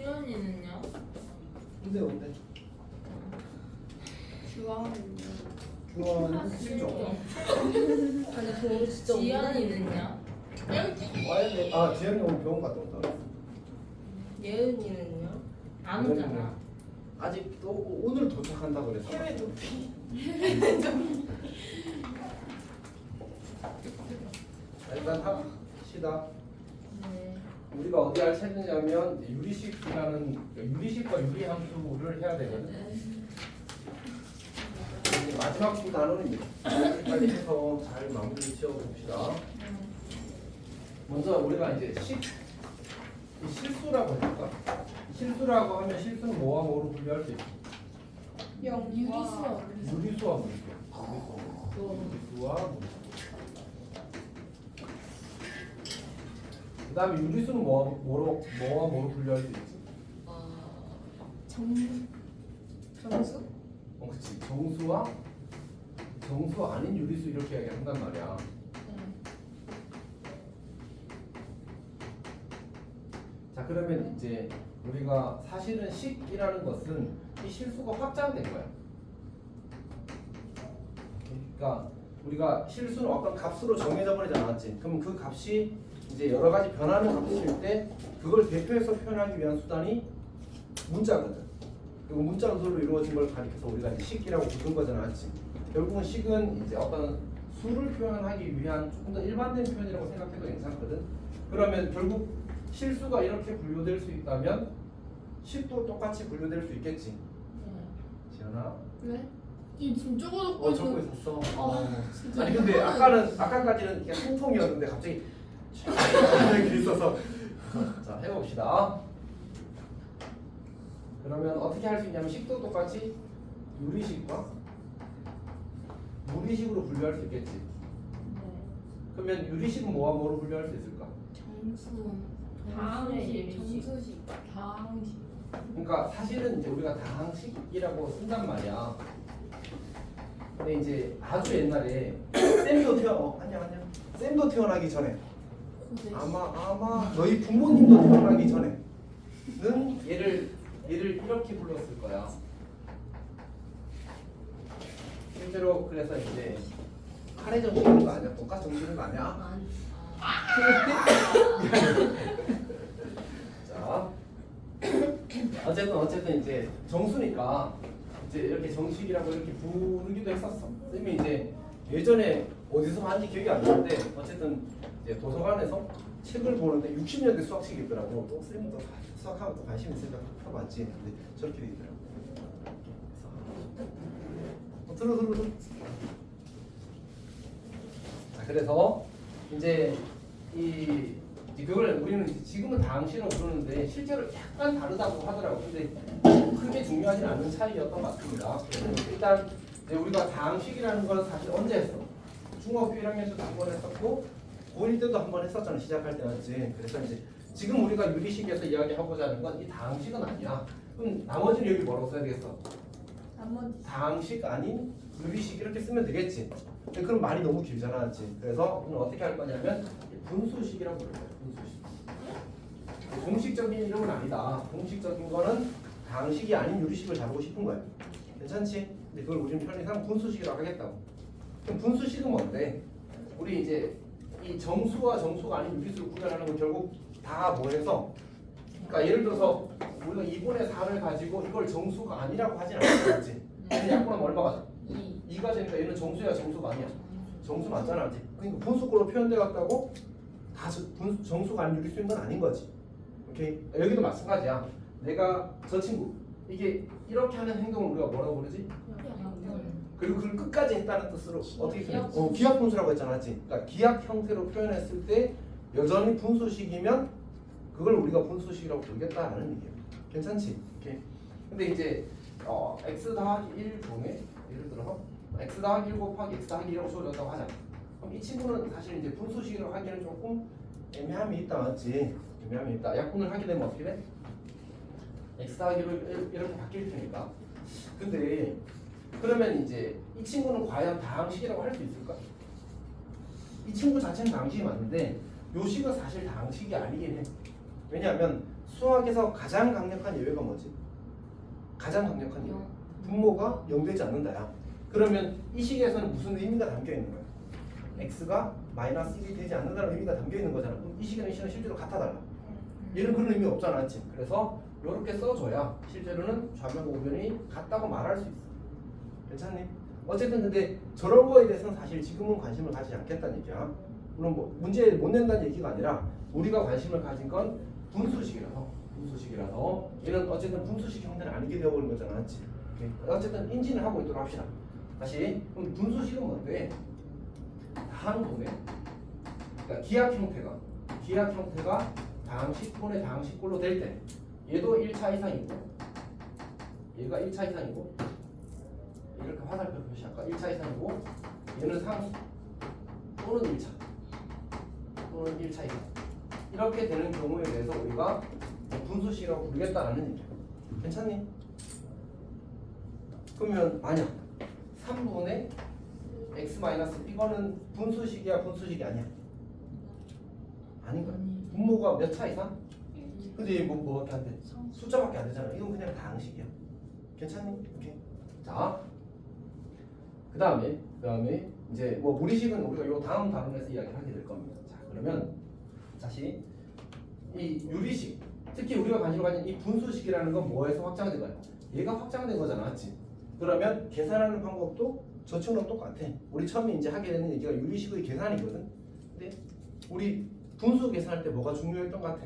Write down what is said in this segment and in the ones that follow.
수연이는요? 근데 주황은요? 중앙은 실종. 근데 저 진짜 지연이는요? 와야 아 지현이 오늘 병원 갔다 온다. 예은이는요? 안 오잖아. 아직 또 오늘 도착한다 그래서. 해외 높이. 자, 일단 합시다. 네. 우리가 어디 할 차례냐면 유리식이라는 유리식과 유리함수를 해야 되거든. 이제 마지막 두 단원입니다. 빨리 해서 잘 마무리 지어 봅시다. 먼저 우리가 이제 이 실수라고 할까? 실수라고 하면 실수는 뭐와 뭐로 분류할 수 있어? 유리수와 유리수와 무리수. 유리수와 무리수. 그다음에 유리수는 뭐와 뭐로 분류할 수 있지? 정수? 그렇지. 정수와 정수 아닌 유리수 이렇게 얘기한단 말이야. 자 그러면 이제 우리가 사실은 식이라는 것은 이 실수가 확장된 거야. 그러니까 우리가 실수는 어떤 값으로 정해져 버리지 않았지. 그럼 그 값이 이제 여러 가지 변하는 값일 때 그걸 대표해서 표현하기 위한 수단이 문자거든. 그리고 문자 구조로 이루어진 걸 가리켜서 우리가 이제 식이라고 부른 거잖아, 맞지? 결국은 식은 이제 어떤 수를 표현하기 위한 조금 더 일반된 표현이라고 생각해도 괜찮거든. 그러면 결국 실수가 이렇게 분류될 수 있다면 식도 똑같이 분류될 수 있겠지. 지연아. 왜? 이 지금 적어놓고 적고 있었어. 진짜 아니 근데 아까까지는 그냥 통통이었는데 갑자기 이렇게 있어서. 자 해봅시다. 그러면 어떻게 할 수 있냐면 식도 똑같이 유리식과 무리식으로 분류할 수 있겠지. 그러면 유리식은 뭐와 뭐로 분류할 수 있을까? 정수. 다항식. 정수식. 다항식. 그러니까 사실은 이제 우리가 다항식이라고 쓴단 말이야. 근데 이제 아주 옛날에 쌤도 안녕. 쌤도 태어나기 전에 아마 너희 부모님도 태어나기 전에는 얘를 이렇게 불렀을 거야. 실제로 그래서 이제 카레 정식인 거 아니야? 돈까스 정식인 거 아니야? 자, 어쨌든 이제 정수니까 이제 이렇게 정식이라고 이렇게 부르기도 했었어. 쌤이 이제 예전에 어디서 봤는지 기억이 안 나는데 어쨌든 이제 도서관에서 책을 보는데 60년대 수학책이 있더라고. 또 쌤도 수학하면 또 관심 있으니까 펴봤지. 근데 저렇게 돼 있더라고. 들어. 자, 그래서 이제 그걸 우리는 지금은 다항식으로 부르는데 실제로 약간 다르다고 하더라고. 근데 크게 중요하진 않은 차이였던 것 같습니다. 일단 이제 우리가 다항식이라는 건 사실 언제 했어? 중학교 1학년 때도 한 번 했었고 고1 때도 한 번 했었잖아. 시작할 때 맞지? 그래서 이제 지금 우리가 유리식에서 이야기하고자 하는 건 이 다항식은 아니야. 그럼 나머지는 여기 뭐라고 써야 되겠어? 다항식 아닌 유리식 이렇게 쓰면 되겠지. 근데 그럼 말이 너무 길잖아, 맞지? 그래서 오늘 어떻게 할 거냐면 분수식이라고 부를 거야. 분수식. 공식적인 이름은 아니다. 공식적인 거는 다항식이 아닌 유리식을 잡고 싶은 거야. 괜찮지? 근데 그걸 우리는 편의상 분수식이라고 하겠다고. 그럼 분수식은 뭔데? 우리 이제 이 정수와 정수가 아닌 유리수를 구별하는 건 결국 다 뭐해서 그러니까 예를 들어서 우리가 2분의 4를 가지고 이걸 정수가 아니라고 하진 않았지. 근데 약분하면 얼마가 돼? 2가 되니까 얘는 정수야 정수가 아니야? 정수 맞잖아. 그렇지? 그러니까 분수꼴로 표현돼 갔다고 다 정수가 아닌 유리수인 건 아닌 거지. 오케이? 여기도 마찬가지야. 내가 저 친구 이게 이렇게 하는 행동을 우리가 뭐라고 부르지? 그리고 그걸 끝까지 했다는 뜻으로 어떻게 표현해? 기하 분수라고 했잖아. 맞지? 그러니까 기하 형태로 표현했을 때 여전히 분수식이면 그걸 우리가 분수식이라고 부르겠다라는 얘기야. 괜찮지? 오케이. 근데 이제 x 더하기 1 중에 예를 들어서 x 더하기 1 곱하기 x 더하기 1이라고 주어졌다고 하자. 그럼 이 친구는 사실 이제 분수식이라고 하기에는 조금 애매함이 있다, 맞지? 애매함이 있다. 약분을 하게 되면 어떻게 돼? x 더하기로 이렇게 바뀔 테니까. 근데 그러면 이제 이 친구는 과연 다항식이라고 할 수 있을까? 이 친구 자체는 다항식이 맞는데 요 식은 사실 다항식이 아니긴 해. 왜냐하면 수학에서 가장 강력한 예외가 뭐지? 가장 강력한 예외. 분모가 0 되지 않는다야. 그러면 이 식에서는 무슨 의미가 담겨 있는 거야? x가 마이너스 1이 되지 않는다는 의미가 담겨 있는 거잖아. 그럼 이 식이랑 이 식은 실제로 같아달라. 얘는 그런 의미 없잖아, 맞지? 그래서 이렇게 써줘야 실제로는 좌변과 우변이 같다고 말할 수 있어. 괜찮니? 어쨌든 근데 저런 거에 대해서는 사실 지금은 관심을 가지지 않겠다는 얘기야. 물론 뭐 문제 못 낸다는 얘기가 아니라 우리가 관심을 가진 건 분수식이라서 얘는 어쨌든 분수식 형태는 아니게 되어버린 거잖아, 맞지? 어쨌든 인지는 하고 있도록 합시다. 다시 그럼 분수식은 뭔데? 다항분의 그러니까 기하 형태가 다항식분의 다항식꼴로 될 때 얘도 1차 이상이고 얘가 1차 이상이고 이렇게 화살표 표시 아까 1차 이상이고 얘는 상수 또는 1차 이상 이렇게 되는 경우에 대해서 우리가 분수식이라고 부르겠다라는 얘기야. 괜찮니? 그러면 만약 3분의 x 마이너스 이거는 분수식이야 분수식이 아니야? 아닌 거야. 분모가 몇 차 이상? 근데 뭐밖에 안 돼? 숫자밖에 안 되잖아. 이건 그냥 다항식이야. 괜찮니? 오케이. 자, 그 다음에 이제 뭐 무리식은 우리가 요 다음 단원에서 이야기를 하게 될 겁니다. 자, 그러면 다시 이 유리식, 특히 우리가 관심을 가진 이 분수식이라는 건 뭐에서 확장된 거야? 얘가 확장된 거잖아, 맞지? 그러면 계산하는 방법도 저쪽랑 똑같아. 우리 처음에 이제 하게 되는 얘기가 유리식의 계산이거든. 근데 우리 분수 계산할 때 뭐가 중요했던 것 같아?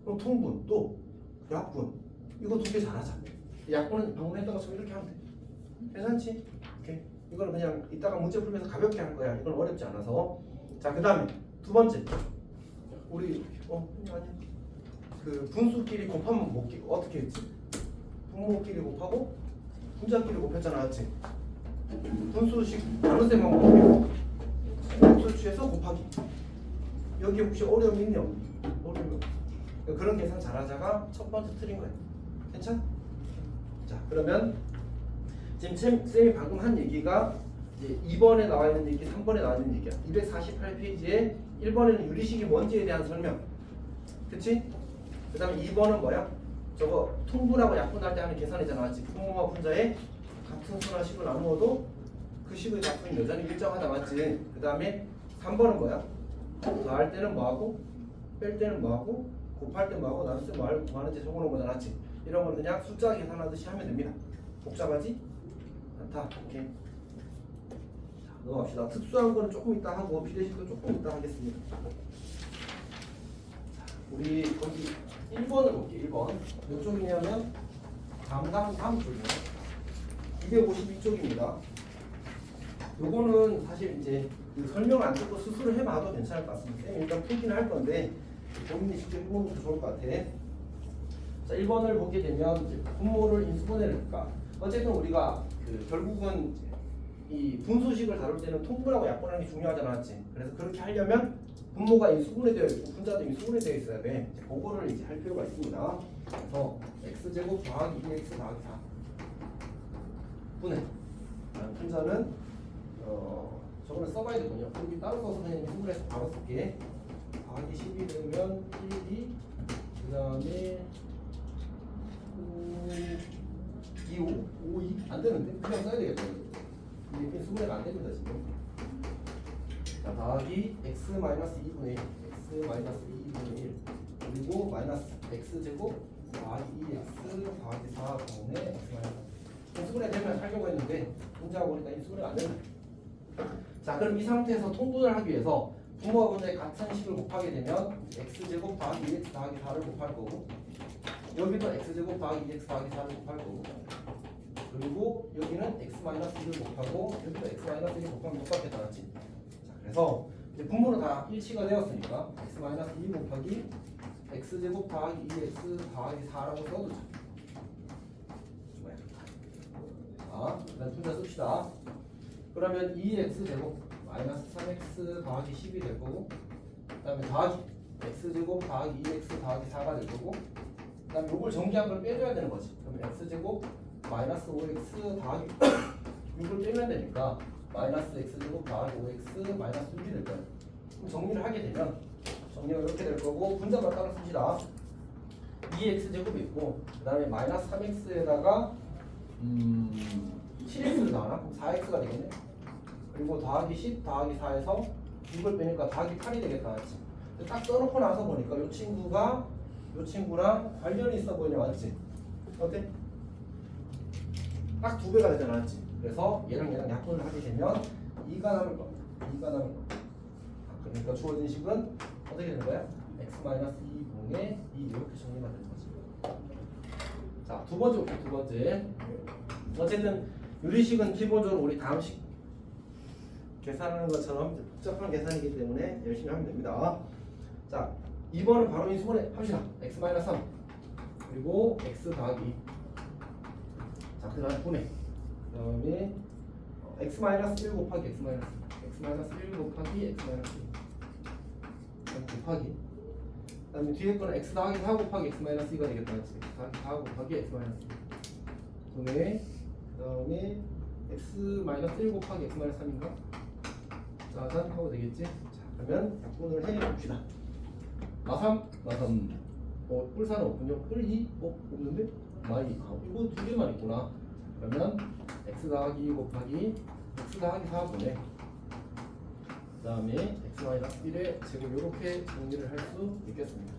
그럼 통분 또 약분 이거 두 개 잘하자. 약분은 방금 했던 것처럼 이렇게 하면 돼. 괜찮지? 오케이. 이거는 그냥 이따가 문제 풀면서 가볍게 할 거야. 이건 어렵지 않아서. 자, 그 다음에 두 번째 우리 아니 그 분수끼리 곱하면 어떻게 했지? 분모끼리 곱하고 분자끼리 곱했잖아, 맞지? 분수식 나눗셈 방법 곱수 취해서 곱하기. 여기 혹시 어려움이 있냐? 어려움. 그런 계산 잘하자가 첫 번째 틀인 거예요. 괜찮? 자, 그러면 지금 쌤이 방금 한 얘기가 이제 2번에 나와 있는 얘기, 3번에 나와 있는 얘기야. 248페이지에 1번에는 유리식이 뭔지에 대한 설명. 그치? 그 다음에 2번은 뭐야? 저거 통분하고 약분할 때 하는 계산이잖아, 맞지? 분모와 분자의 같은 수나 식을 나누어도 그 식의 값은 여전히 일정하다, 맞지? 그 다음에 3번은 뭐야? 더할 때는 뭐하고 뺄 때는 뭐하고 곱할 때 뭐하고 나눌 때 뭐하는지 적어놓은 거잖아, 맞지? 이런 건 그냥 숫자 계산하듯이 하면 됩니다. 복잡하지 않다. 오케이. 자, 넘어갑시다. 특수한 거는 조금 이따 하고 비례식도 조금 이따 하겠습니다. 자, 우리 거기 1번을 볼게요. 1번 몇 쪽이냐면 다음 쪽이에요. 252쪽입니다. 요거는 사실 이제 그 설명 안 듣고 스스로 해봐도 괜찮을 것 같습니다. 일단 풀기는 할 건데 본인이 직접 해보는 것도 좋을 것 같아. 자, 1번을 보게 되면 분모를 인수분해니까 어쨌든 우리가 그 결국은 이 분수식을 다룰 때는 통분하고 약분하는 게 중요하잖아, 맞지? 그래서 그렇게 하려면 분모가 인수분해되어 있고 분자도 인수분해되어 있어야 돼. 그거를 이제 할 필요가 있습니다. 그래서 x제곱 더하기 2x 더하기 4 분해. 분자는 저거는 써봐야 되군요. 여기 따로 써서 그냥 인수분해해서 바로 쓸게. 더하기 10이 되면 1, 2, 그 다음에 2, 5, 2 안 되는데? 그냥 써야 되겠다. 이게 인수분해가 안 됩니다, 지금. 자, 더하기 x 마이너스 2분의 1, x 마이너스 2분의 1 그리고 마이너스 x제곱 더하기 2x 더하기 4 분의 x 마이너스 인수분해 되면 하려고 했는데 분자하고 보니까 인수분해가 안 된다. 자, 그럼 이 상태에서 통분을 하기 위해서 분모와 분자의 같은 식을 곱하게 되면 x제곱 더하기 2x 더하기 4를 곱할 거고 여기도 x제곱 더하기 2x 더하기 4를 곱할 거고 그리고 여기는 x-1을 곱하고 여기도 x-1을 곱하면 똑같게 나왔지. 자, 그래서 이제 분모는 다 일치가 되었으니까 x-2 곱하기 x제곱 더하기 2x 더하기 4라고 써두자. 자, 일단 분자 씁시다. 그러면 2x제곱 마이너스 3x 더하기 10이 될 거고 그 다음에 더하기 x제곱 더하기 2x 더하기 4가 될 거고 그 다음에 요걸 정리한 걸 빼줘야 되는 거지. 그러면 x제곱 마이너스 5x 더하기 6을 빼면 되니까 마이너스 x제곱 더하기 5x 마이너스 6이 될 거예요. 그럼 정리를 하게 되면 정리가 이렇게 될 거고 분자만 따로 씁시다. 2x제곱이 있고 그 다음에 마이너스 3x에다가 7x를 더하나? 그럼 4x가 되겠네. 그리고 더하기 10 더하기 4에서 6을 빼니까 더하기 8이 되겠다. 맞지? 딱 써놓고 나서 보니까 이 친구가 이 친구랑 관련이 있어 보이냐. 맞지? 어때? 딱 2배가 되잖아. 맞지? 그래서 얘랑 약분을 하게 되면 2가 남을 겁니다. 2가 남을 겁니다. 그러니까 주어진 식은 어떻게 되는 거야? x-2분의 2 이렇게 정리가 되는 거지. 자, 두 번째 볼게요. 두 번째. 어쨌든 유리식은 기본적으로 우리 다음식 계산하는 것처럼 복잡한 계산이기 때문에 열심히 하면 됩니다. 자, 2번은 바로 인수분해 합시다. x-3 그리고 x 더하기 자, 그 다음 분해 그 다음에 x-1 곱하기 x-1 곱하기 x-1 곱하기 그 다음에 뒤에 거는 x 더하기 4 곱하기 x-2가 되겠다. x 더하기 4 곱하기 x-2 분해 그 다음에 x-1 곱하기 x-3인가? 자, 하고 되겠지? 자, 그러면 약분을 해봅시다. 마삼 뿔사는 없군요. 뿔2? 없는데? 마이 이거 두 개만 있구나. 그러면 x 더하기 2 곱하기 x 더하기 4분의 그 다음에 x-1의 제곱 이렇게 정리를 할 수 있겠습니다.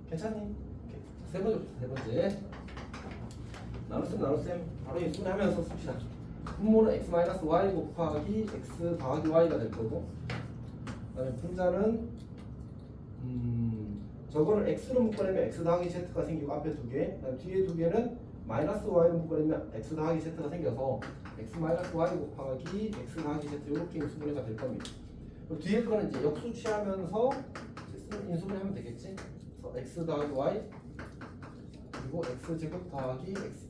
괜찮니? 세 번째 나눗셈 바로 인수분해하면서 씁시다. 분모는 x-y 곱하기 x 더하기 y가 될 거고 그 다음에 분자는 저거를 x로 묶어내면 x 더하기 z가 생기고 앞에 두 개, 그다음 뒤에 두 개는 마이너스 y로 묶어내면 x 더하기 z가 생겨서 x 마이너스 y 곱하기 x 더하기 z 이렇게 인수분해가 될 겁니다. 그리고 뒤에 거는 이제 역수 취하면서 인수분해하면 되겠지. 그래서 x 더하기 y 그리고 x 제곱 더하기 x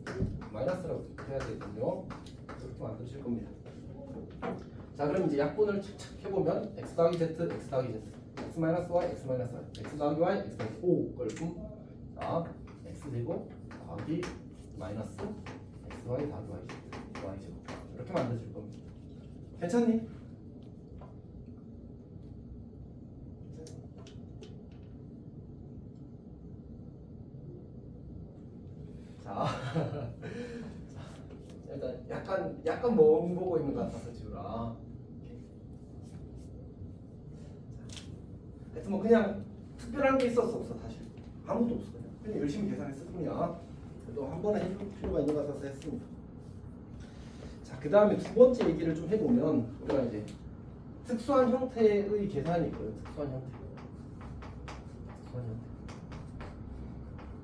마이너스라고 해야 되거든요. 이렇게 만드실 겁니다. 자, 그럼 이제 약분을 착착 해보면 x 더하기 z, x 더하기 z x 마이너스 y, x 마이너스 y, x 더하기 y, x 더하기 5 걸품 자, x 제곱 더하기 마이너스 x y 더하기 y 제곱 y 제곱 이렇게 만드실 겁니다. 괜찮니? 자, 일단 약간 멍 보고 있는 것 같아서 지우라. 하여튼 뭐 그냥 특별한 게 있었어 없어 사실 아무것도 없어 그냥 열심히 계산했을 뿐이야. 또 한 번에 해줄 필요가 있는 것 같아서 했습니다. 자, 그 다음에 두 번째 얘기를 좀 해보면 우리가 이제 특수한 형태의 계산이 있거든. 특수한 형태.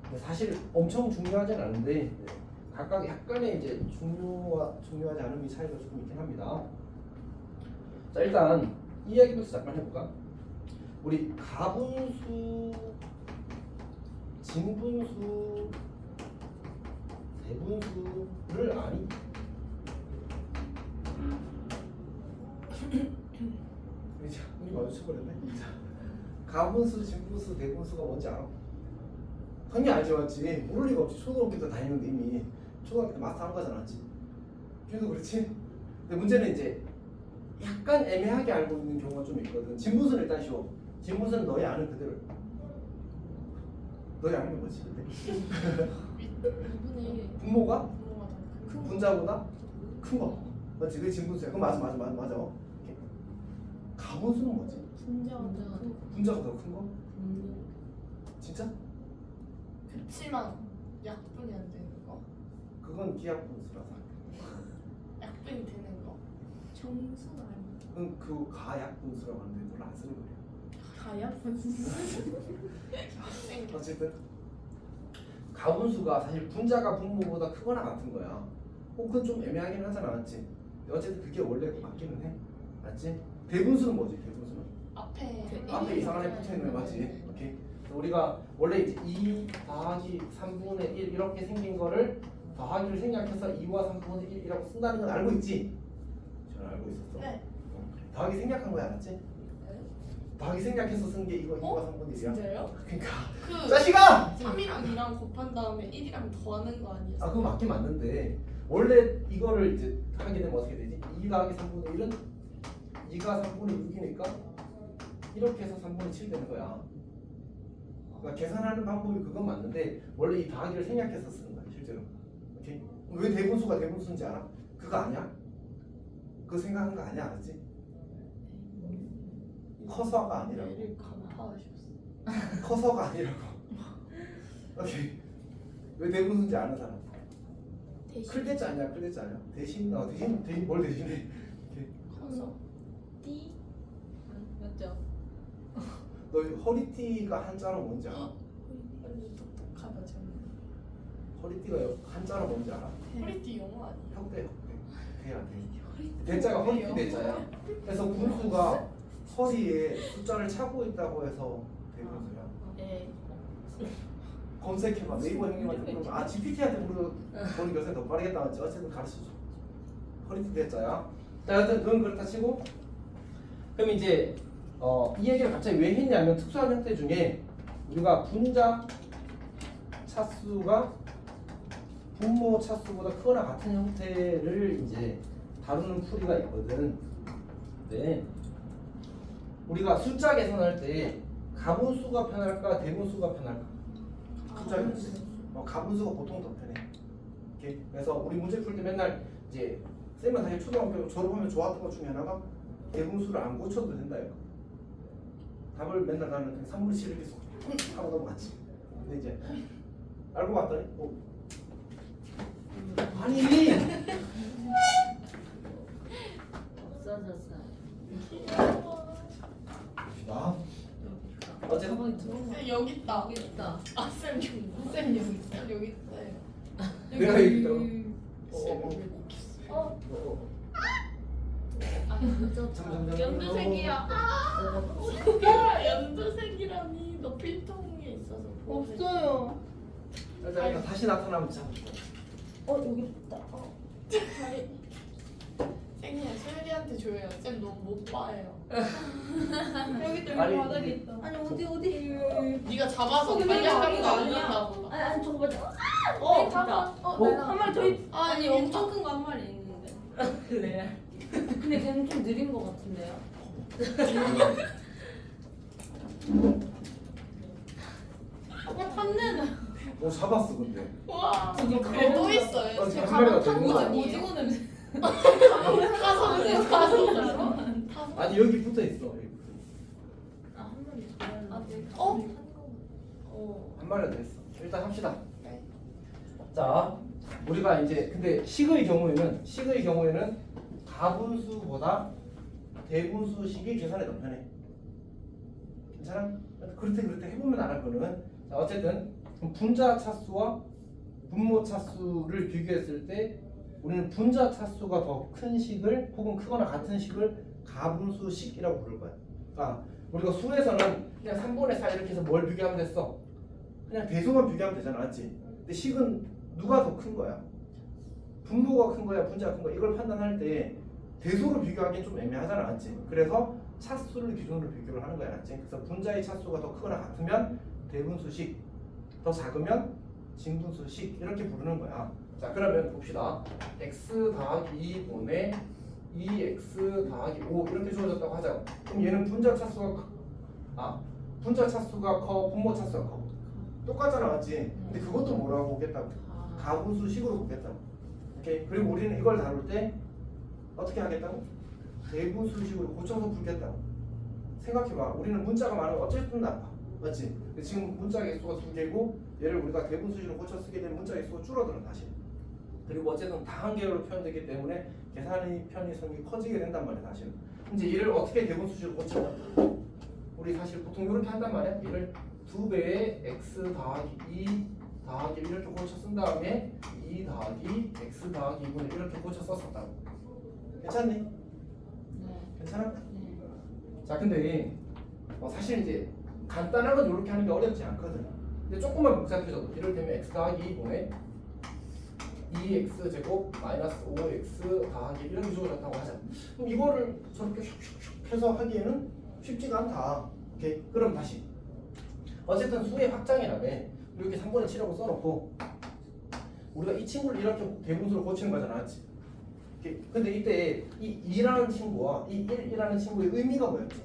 근데 사실 엄청 중요하진 않은데 각각 약간의 이제 중요하지 않음이 차이가 조금 있긴 합니다. 자, 일단 이 이야기부터 잠깐 해볼까? 우리 가분수, 진분수, 대분수를 아니? 우리 마주쳐버렸네. 가분수, 진분수, 대분수가 뭔지 알아? 당연히 알지 맞지? 모를 리가 없지. 초등학교 때 다니는데 이미 초등학교 때 마스터 한 거잖아, 맞지? 걔도 그렇지? 근데 문제는 이제 약간 애매하게 알고 있는 경우가 좀 있거든. 진분수는 일단 쉬워. 진분수는 너희 아는 그대로. 너희 아는 게 뭐지? 근데? 2분의 1 분모가 분모가 큰 분자보다 큰 거. 맞지? 그게 진분수야. 그럼 맞아. 오케이. 가분수는 뭐지? 분자가 더 큰 분자가 더 큰 거? 진짜? 그치만 약분이 안 되는 거? 그건 기하분수라서. 약분이 되는 거? 정수는 아니야. 그건 그 가약분수라고 하는데 그걸 안 쓰는 거예요. 가약분수 어쨌든 가분수가 사실 분자가 분모보다 크거나 같은 거야. 그건 좀 애매하긴 하잖아, 맞지? 어쨌든 그게 원래 맞기는 해, 맞지? 대분수는 뭐지? 대분수는 앞에 이상한 애 붙어 있는 거 맞지? 오케이. 우리가 원래 이제 2 더하기 3분의 1 이렇게 생긴 거를 더하기를 생략해서 2와 3분의 1이라고 쓴다는 건 알고 있지? 저는 알고 있었어. 네. 더하기 생략한 거야, 맞지? 더하기 생략해서 쓴 게 이거 2와 3분의 1이야. 진짜요? 그러니까 그 자식아! 3이랑 2랑 곱한 다음에 1이랑 더하는 거 아니었어? 아, 그건 맞긴 맞는데 원래 이거를 이제 하게 되면 어떻게 되지? 2 더하기 3분의 1은 2가 3분의 6이니까 이렇게 해서 3분의 7 되는 거야. 그러니까 계산하는 방법이 그건 맞는데 원래 이 더하기를 생략해서 쓰는 거야 실제로. 오케이? 왜 대분수가 대분수인지 알아? 그거 아니야? 그거 생각한 거 아니야, 알았지? 커서가 아니라고. 얘를 간파하셨어. 커서가 아니라고. 오케이. 왜 대분수인지 아는 사람? 클 대자 아니야? 클 대자 아니야? 대신 대신 뭘 대신해? 커서. 띠 맞죠? 너 허리띠가 한자로 뭔지 알아? 완전 똑똑하다 쟤는. 허리띠가 한자로 뭔지 알아? 허리띠 영어 아니야? 혁대 대야 대. 대자가 허리띠 대자야. 그래서 분수가 허리에 숫자를 차고 있다고 해서 대분수야. 네. 검색해봐. 네이버 형님한테 물어봐. GPT한테 물어보는 교수는 더 빠르겠다 하지. 어쨌든 가르쳐줘. 허리띠 대자야. 자, 여튼 그건 그렇다 치고. 그럼 이제 이 얘기를 갑자기 왜 했냐면 특수한 형태 중에 우리가 분자 차수가 분모 차수보다 크거나 같은 형태를 이제 다루는 풀이가 있거든. 네. 우리가 숫자 계산할 때 가분수가 편할까 대분수가 편할까? 숫자 계산. 가분수가 보통 더 편해. 오케이. 그래서 우리 문제 풀 때 맨날 이제 쌤은 사실 초등학교 졸업하면 좋았던 것 중에 하나가 대분수를 안 고쳐도 된다 이거. 답을 맨날 나는 그냥 3분의 7 이렇게 쏙 하고 넘어갔지. 근데 이제 알고 봤더니 아니 없어졌어요. 나 어제 쌤 여기 있다. 여기 있다. 아쌤 여기 있다. 쌤 여기 있다. 여기 있다. 내가 얘기했다고. 연두색이야. 연두색이라니 너 필통에 있어서 없어요. 일단 다시 나타나면 잡아줘. 여기 있다. 다리 쌤이야 소율이한테 줘요. 쌤 너무 못 봐요. 여기 아니, 바닥에 있다. 아니 어디? 네가 잡아서 거기 빨리 맨날 하는 거 아니야. 아니었나 보다. 아니 저거 맞아. 진짜. 한 마리 더 있. 아니 엄청 큰 거 한 마리 있는데. 그래. 근데 걔는 좀 느린 거 같은데요? 탐내는. 잡았어 근데. 와. 저기 그래 또 있어요. 한 제 마리가 더 가방 있는 거 타고 아니에요? 오징어 냄새. 가서 아니 여기 붙어 있어. 여기 붙어 있어. 한 마리 더. 한 마리가 더 있어. 일단 합시다. 네. 자, 우리가 이제 근데 식의 경우에는 가분수보다 대분수식이 계산이 더 편해. 괜찮아? 그렇대 해보면 알아 거는. 자, 어쨌든 분자 차수와 분모 차수를 비교했을 때 우리는 분자 차수가 더 큰 식을 혹은 크거나 같은 식을 가분수식이라고 부를 거야. 그러니까 우리가 수에서는 그냥 3분의 4 이렇게 해서 뭘 비교하면 됐어? 그냥 대소만 비교하면 되잖아, 맞지? 근데 식은 누가 더 큰 거야? 분모가 큰 거야, 분자가 큰 거야? 이걸 판단할 때 대소로 비교하기엔 좀 애매하잖아, 맞지? 그래서 차수를 기준으로 비교를 하는 거야, 맞지? 그래서 분자의 차수가 더 크거나 같으면 대분수식, 더 작으면 진분수식 이렇게 부르는 거야. 자, 그러면 봅시다. x 더하기 2분의 2x 더하기 5 이렇게 주어졌다고 하자. 그럼 얘는 분자 차수가 분자 차수가 커, 분모 차수가 커. 똑같잖아, 맞지? 근데 그것도 뭐라고 보겠다고? 가분수식으로 보겠다고. 오케이. 그리고 우리는 이걸 다룰 때 어떻게 하겠다고? 대분수식으로 고쳐서 풀겠다고. 생각해봐. 우리는 문자가 많으면 어쨌든 나빠, 맞지? 근데 지금 문자 개수가 2개고 얘를 우리가 대분수식으로 고쳐 쓰게 되면 문자 개수가 줄어들어 다시. 그리고 어쨌든 다항계열로 표현되기 때문에 계산의 편의성이 커지게 된단 말이야, 사실. 이제 얘를 어떻게 대분수식으로 고쳐? 우리 사실 보통 이렇게 한단 말이야. 얘를 2배의 x 더하기 2 더하기 이렇게 고쳐 쓴 다음에 2 더하기 x 더하기 2분의 이렇게 고쳐 썼었다고. 괜찮니? 네. 괜찮아? 네. 자, 근데 사실 이제 간단한 건 이렇게 하는 게 어렵지 않거든. 근데 조금만 복잡해져도 이를테면 x 더하기 2분의 2x 제곱 마이너스 5x 더하기 이렇게 주어졌다고 하자. 그럼 이거를 저렇게 슉슉슉 해서 하기에는 쉽지가 않다. 오케이? 그럼 다시. 어쨌든 수의 확장이라며 이렇게 3분의 7하고 써놓고 우리가 이 친구를 이렇게 대분수로 고치는 거잖아, 맞지? 오케이? 근데 이때 이 2라는 친구와 이 1이라는 친구의 의미가 뭐였지?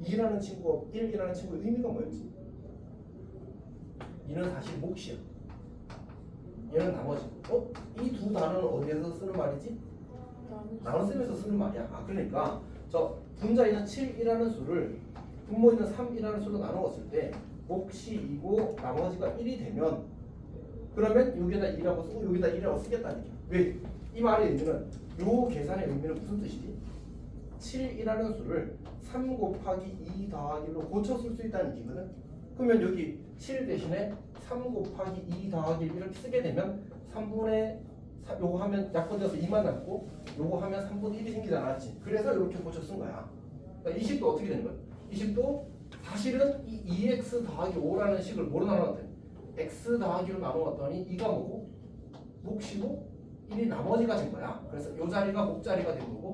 2라는 친구와 1이라는 친구의 의미가 뭐였지? 2는 사실 몫이야. 얘는 나머지. 이 두 단어는 어디에서 쓰는 말이지? 나눗셈에서 쓰는 말이야. 그러니까 저 분자 있는 7이라는 수를 분모 있는 3이라는 수로 나누었을 때 몫이 2고 나머지가 1이 되면 그러면 여기다 2라고 쓰고 여기다 1이라고 쓰겠다는 얘기야. 왜? 이 말의 의미는 요 계산의 의미는 무슨 뜻이지? 7이라는 수를 3 곱하기 2 더하기 1로 고쳐 쓸 수 있다는 얘기거든. 그러면 여기 7 대신에 3 곱하기 2 더하기 1 이렇게 쓰게 되면 3분의 요거 하면 약분돼서 2만 남고 요거 하면 3분의 1이 생기잖아. 맞지? 그래서 이렇게 고쳐 쓴 거야. 그러니까 20도 어떻게 되는 거야? 20도 사실은 이 2x 더하기 5라는 식을 뭐로 나누었더니 x 더하기로 나누었더니 2가 뭐고? 몫이고 1이 나머지가 된 거야. 그래서 요 자리가 목 자리가 된 거고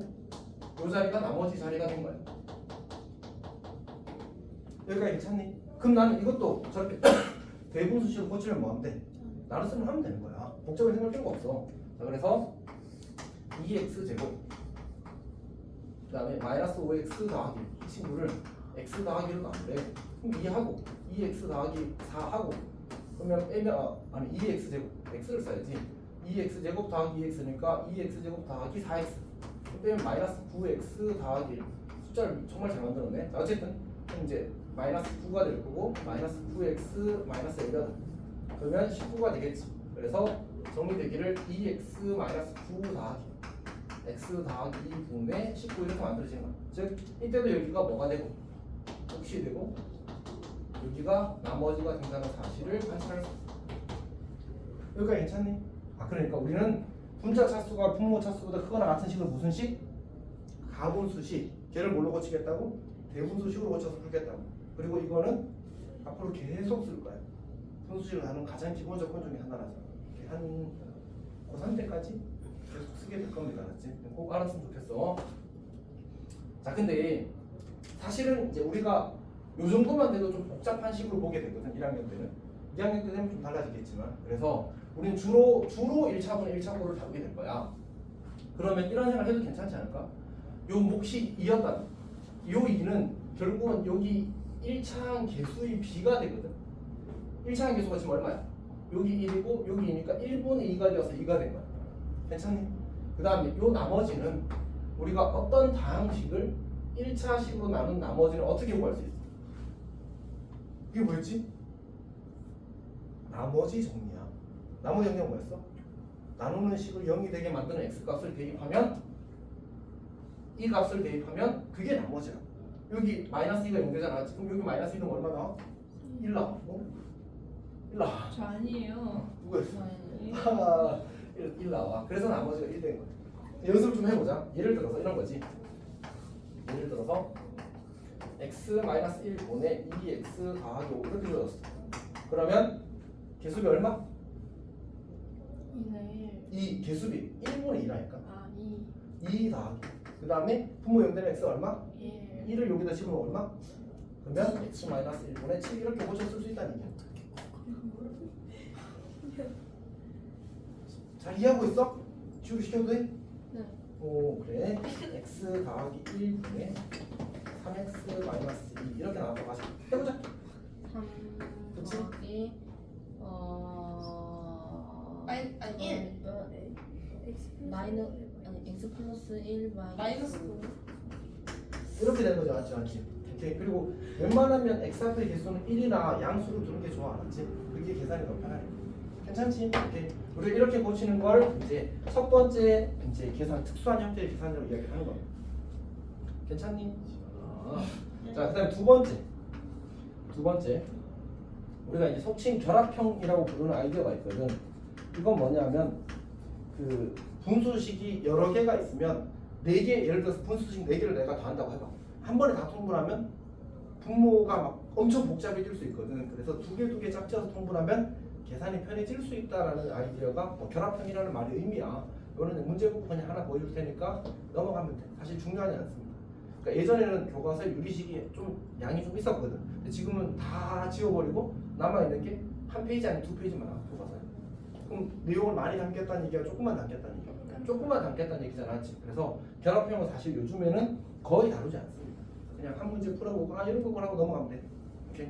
요 자리가 나머지 자리가 된 거야. 여기가 괜찮니? 그럼 나는 이것도 저렇게 대분수식으로 고치면 뭐하면 나눗셈을 하면 되는 거야. 복잡하게 생각할 필요가 없어. 자, 그래서 2x 제곱 그 다음에 마이너스 5x 더하기 이 친구를 x 더하기로 나누래. 그럼 2하고 2x 더하기 4하고 그러면 빼면 아니 2x 제곱 x를 써야지. 2x 제곱 더하기 2x니까 2x 제곱 더하기 4x 빼면 마이너스 9x 더하기 1 숫자를 정말 잘 만들었네. 자, 어쨌든 이제 마이너스 9가 될 거고 마이너스 9x 마이너스 1이 돼. 그러면 19가 되겠지. 그래서 정리되기를 2x 마이너스 9 더하기 x 더하기 2분의 19 이렇게 만들어지는 거야. 즉 이때도 여기가 뭐가 되고 몫이 되고 여기가 나머지가 된다는 사실을 관찰할 수 있어. 여기가 괜찮니? 그러니까 우리는 분자 차수가 분모 차수보다 크거나 같은 식을 무슨 식? 가분수식. 걔를 뭘로 고치겠다고? 대분수식으로 고쳐서 풀겠다고. 그리고 이거는 앞으로 계속 쓸 거야. 분수식을 하는 가장 기본 조건 중에 하나라서 한 고3 때까지 계속 쓰게 될 겁니다. 알았지? 꼭 알았으면 좋겠어. 자, 근데 사실은 이제 우리가 요 정도만 돼도 좀 복잡한 식으로 보게 되거든. 1학년 때는. 2학년 때 되면 좀 달라지겠지만. 그래서 우리는 주로 1차분의 1차고를 다루게 될 거야. 그러면 이런 생각 해도 괜찮지 않을까? 요 몫이 2였다. 요 2는 결국은 여기 1차항 개수의 비가 되거든. 1차항 개수가 지금 얼마야? 여기 1이고 여기 2니까 1분의 2가 되어서 2가 된 거야. 괜찮니? 그 다음에 요 나머지는 우리가 어떤 다항식을 1차식으로 나눈 나머지는 어떻게 구할 수 있어? 이게 뭐였지? 나머지 정리야. 나머지 정리가 뭐였어? 나누는 식을 0이 되게 만드는 x값을 대입하면 이 값을 대입하면 그게 나머지야. 여기 마이너스 2가 0 되잖아. 그럼 여기 마이너스 2는 얼마 나와? 1 나와. 1 나와. 저 아니에요. 누구였어? 아니에요. 1 나와. 그래서 나머지가 1 된 거야. 연습 좀 해보자. 예를 들어서 이런 거지. 예를 들어서 x-1 분의 2x 더하기 5 이렇게 주어졌어. 그러면 개수비 얼마? 2네. 이 개수비 1분의 2라니까. 2 더하기. 그 다음에 분모 0 되는 x 얼마? 1을 여기다 집으면 얼마? 그러면 x-1분의 7 이렇게 고쳐 쓸 수 있다는 얘기야. 잘 이해하고 있어? 지우개 시켜도 돼? 네. 오, 그래. x 더하기 1분의 3x 마이너스 2 이렇게 나와서 다시 해보자. 3 그치? 더하기 아니 1. 마이너 아니 x 플러스 1 마이너스 9. 이렇게 되는 거죠, 맞지? 맞지? 오케이. 그리고 웬만하면 x 앞의 개수는 1이나 양수로 두는 게 좋아, 알았지? 그게 계산이 더 편해. 괜찮지? 오케이. 우리가 이렇게 고치는 걸 이제 첫 번째 이제 계산 특수한 형태의 계산으로 이야기하는 겁니다. 괜찮니? 자, 그다음 두 번째 우리가 이제 속칭 결합형이라고 부르는 아이디어가 있거든. 이건 뭐냐면 그 분수식이 여러 개가 있으면 4개, 예를 들어서 분수식 4개를 내가 더한다고 해봐. 한 번에 다 통분하면 분모가 막 엄청 복잡해질 수 있거든. 그래서 두 개 짝지어서 통분하면 계산이 편해질 수 있다라는 아이디어가 뭐 결합형이라는 말의 의미야. 이거는 문제북 그냥 하나 보여줄 테니까 넘어가면 돼. 사실 중요하지 않습니다. 그러니까 예전에는 교과서에 유리식이 좀 양이 좀 있었거든. 근데 지금은 다 지워버리고 남아있는 게 한 페이지 아니면 2페이지만 나와, 교과서에. 그럼 내용을 많이 담겠다는 얘기가 조금만 담겠다는 얘기야. 조금만 담겠다는 얘기잖아. 그래서 결합형은 사실 요즘에는 거의 다루지 않습니다. 그냥 한 문제 풀어보거나 이런 거만 하고 넘어가면 돼. 오케이.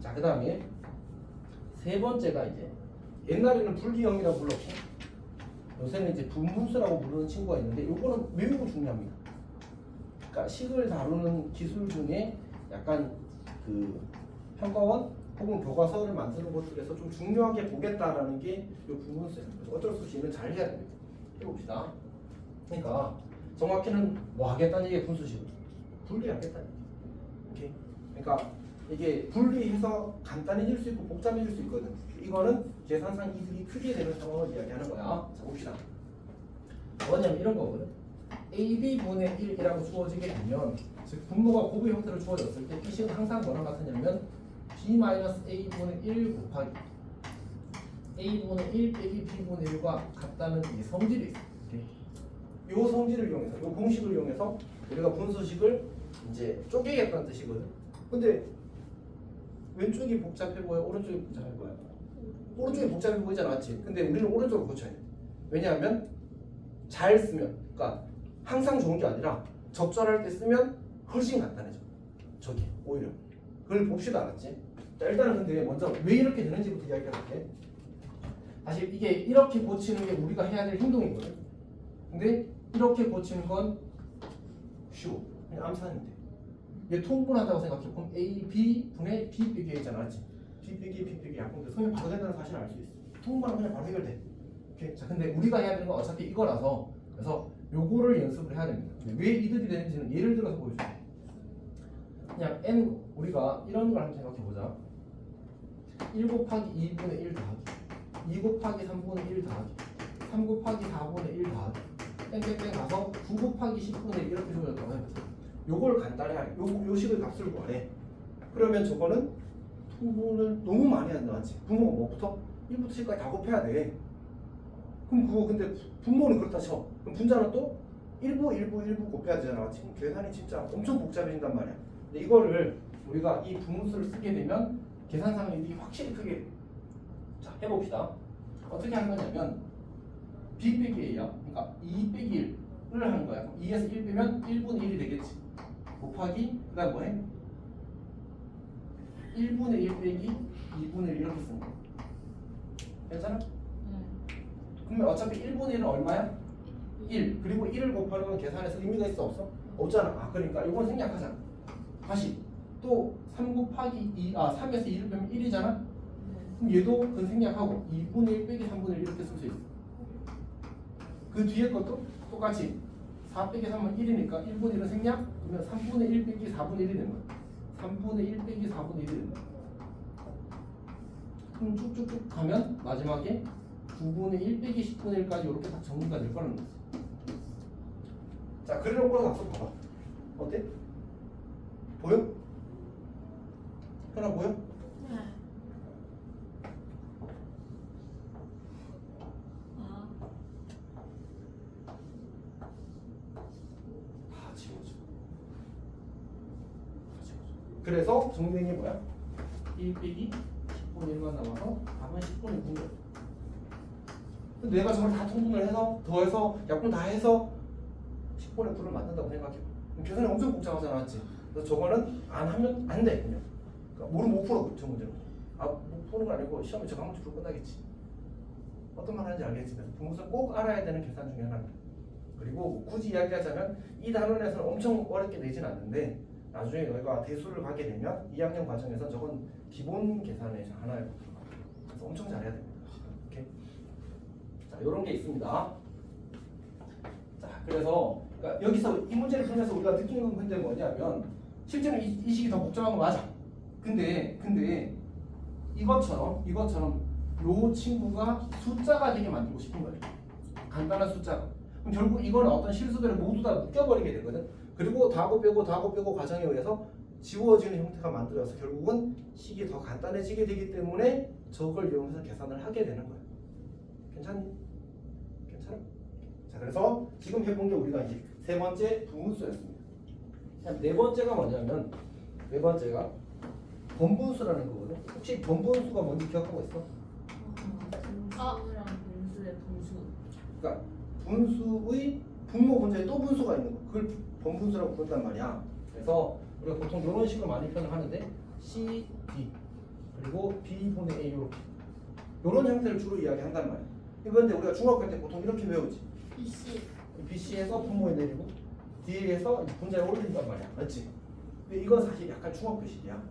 자, 그 다음에 세 번째가 이제 옛날에는 분리형이라고 불렀고 요새는 이제 분분수라고 부르는 친구가 있는데 요거는 매우 중요합니다. 그러니까 식을 다루는 기술 중에 약간 그 평가원 혹은 교과서를 만드는 것들에서 좀 중요하게 보겠다라는 게 요 분분수예요. 그래서 어쩔 수 없이 얘는 잘 해야 됩니다. 해봅시다. 그러니까 정확히는 뭐 하겠다는 얘기예요. 분수식을 분리하겠다는 얘기. 오케이. 그러니까 이게 분리해서 간단해질 수 있고 복잡해질 수 있거든. 이거는 계산상 이득이 크게 되는 상황을 이야기하는 거야. 자, 봅시다. 뭐냐면 이런 거거든. AB분의 1이라고 주어지게 되면 즉 분모가 곱의 형태로 주어졌을 때 이 식은 항상 뭐랑 같으냐면 B-A분의 1 곱하기 A분의 1 빼기 B분의 1과 같다는 이 성질이 있어. 이 성질을 이용해서 이 공식을 이용해서 우리가 분수식을 이제 쪼개겠다는 뜻이거든. 근데 왼쪽이 복잡해 보여? 오른쪽이 복잡해 보여? 오른쪽이 복잡해 보이지 않았지? 근데 우리는 오른쪽을 고쳐야 돼. 왜냐하면 잘 쓰면, 그러니까 항상 좋은 게 아니라 적절할 때 쓰면 훨씬 간단해져. 저기 오히려. 그걸 봅시다, 알았지? 자, 일단은 근데 먼저 왜 이렇게 되는지부터 이야기할게. 사실 이게 이렇게 고치는 게 우리가 해야 될 행동이거든. 근데 이렇게 고치는 건 쉬워. 그냥 암산인데. 얘 통분하다고 생각해. 그럼 A, B 분의 B 빼기 A잖아, 알지? B 빼기 B 빼기 약분돼. 성립 바로 된다는 사실을 알 수 있어. 통분하면 그냥 바로 해결돼. 오케이. 자, 근데 우리가 해야 되는 건 어차피 이거라서 그래서 요거를 연습을 해야 됩니다. 왜 이득이 되는지는 예를 들어서 보여줄게. 그냥 n 우리가 이런 걸 한번 생각해 보자. 1 곱하기 2분의 1 더하기 2 곱하기 3분의 1 더하기 3 곱하기 4분의 1 더하기 땡땡땡 가서 9 곱하기 10분의 1 이렇게 주어졌다고 해보자. 요걸 간단히 하래. 요 식의 값을 구하래. 그러면 저거는 통분을 너무 많이 한다, 맞지? 분모가 뭐부터? 1부터 10까지 다 곱해야 돼. 그럼 그거 근데 분모는 그렇다 쳐. 그럼 분자는 또 1부 곱해야 되잖아, 맞지? 그럼 계산이 진짜 엄청 복잡해진단 말이야. 근데 이거를 우리가 이 분수를 쓰게 되면 계산상 이득이 확실히 크게 돼. 자, 해봅시다. 어떻게 하는 거냐면 B 빼기 A야. 그러니까 2 빼기 1을 하는 거야. 그럼 2에서 1 빼면 1분의 1이 되겠지. 곱하기 그 다음 뭐해? 1분의 1 빼기 2분의 1 이렇게 쓰는 거야. 괜찮아? 그러면 어차피 1분의 1은 얼마야? 1. 그리고 1을 곱하는 건 계산해서 의미가 있어 없어? 없잖아. 아, 그러니까 이건 생략하잖아. 다시 또 3 곱하기 2, 3에서 2를 빼면 1이잖아? 그럼 얘도 그건 생략하고 2분의 1 빼기 3분의 1 이렇게 쓸 수 있어. 그 뒤에 것도 똑같이 4 빼기 3은 1이니까 1분의 1은 생략? 그러면 3분의 1 빼기 4분의 1이 되는 거야. 3분의 1 빼기 4분의 1이 되는 거야. 그럼 쭉쭉쭉 가면 마지막에 9분의 1 빼기 10분의 1까지 이렇게 다 정리가 될 거라는 거지. 자, 그래놓고 나서 봐봐. 어때? 보여? 현아 보여? 네. 다 지워져. 그래서 정리된 게 뭐야? 1 빼기 10분의 1만 남아서 답은 10분의 9. 근데 내가 저걸 다 통분을 해서 더해서 약분 다 해서 10분의 9를 만든다고 생각해. 그럼 계산이 엄청 복잡하잖아, 맞지? 그래서 저거는 안 하면 안 돼, 그냥. 그러니까 모르면 못 풀어, 저 문제는. 못 푸는 거 아니고 시험에 저거 한 문제로 끝나겠지. 어떤 말 하는지 알겠지? 그래서 분모는 꼭 알아야 되는 계산 중에 하나입니다. 그리고 굳이 이야기하자면 이 단원에서는 엄청 어렵게 내진 않는데 나중에 너희가 대수를 가게 되면 2학년 과정에서 저건 기본 계산의 하나예요. 그래서 엄청 잘해야 됩니다. 오케이? 자, 이런 게 있습니다. 자, 그래서 그러니까 여기서 이 문제를 풀면서 우리가 느낀 건 근데 뭐냐면 실제로 이 식이 더 복잡한 건 맞아. 근데 이것처럼 요 친구가 숫자가 되게 만들고 싶은 거예요. 간단한 숫자가. 그럼 결국 이거는 어떤 실수들을 모두 다 묶여버리게 되거든. 그리고 다고 빼고 과정에 의해서 지워지는 형태가 만들어서 결국은 식이 더 간단해지게 되기 때문에 저걸 이용해서 계산을 하게 되는 거예요. 괜찮니? 괜찮아? 자, 그래서 지금 해본 게 우리가 이제 세 번째 분수였습니다. 네 번째가 뭐냐면 네 번째가 번분수라는 거거든. 혹시 번분수가 뭔지 기억하고 있어? 분수랑 분수의 분수. 그러니까 분수의 분모 분자에 또 분수가 있는 거. 그걸 번분수라고 부른단 말이야. 그래서 우리가 보통 이런 식으로 많이 표현을 하는데 C, D 그리고 B분의 A 이렇게 이런 형태를 주로 이야기한단 말이야. 그런데 우리가 중학교 때 보통 이렇게 외우지. BC. BC에서 분모에 내리고 D에서 분자에 올린단 말이야. 맞지? 근데 이건 사실 약간 중학교식이야.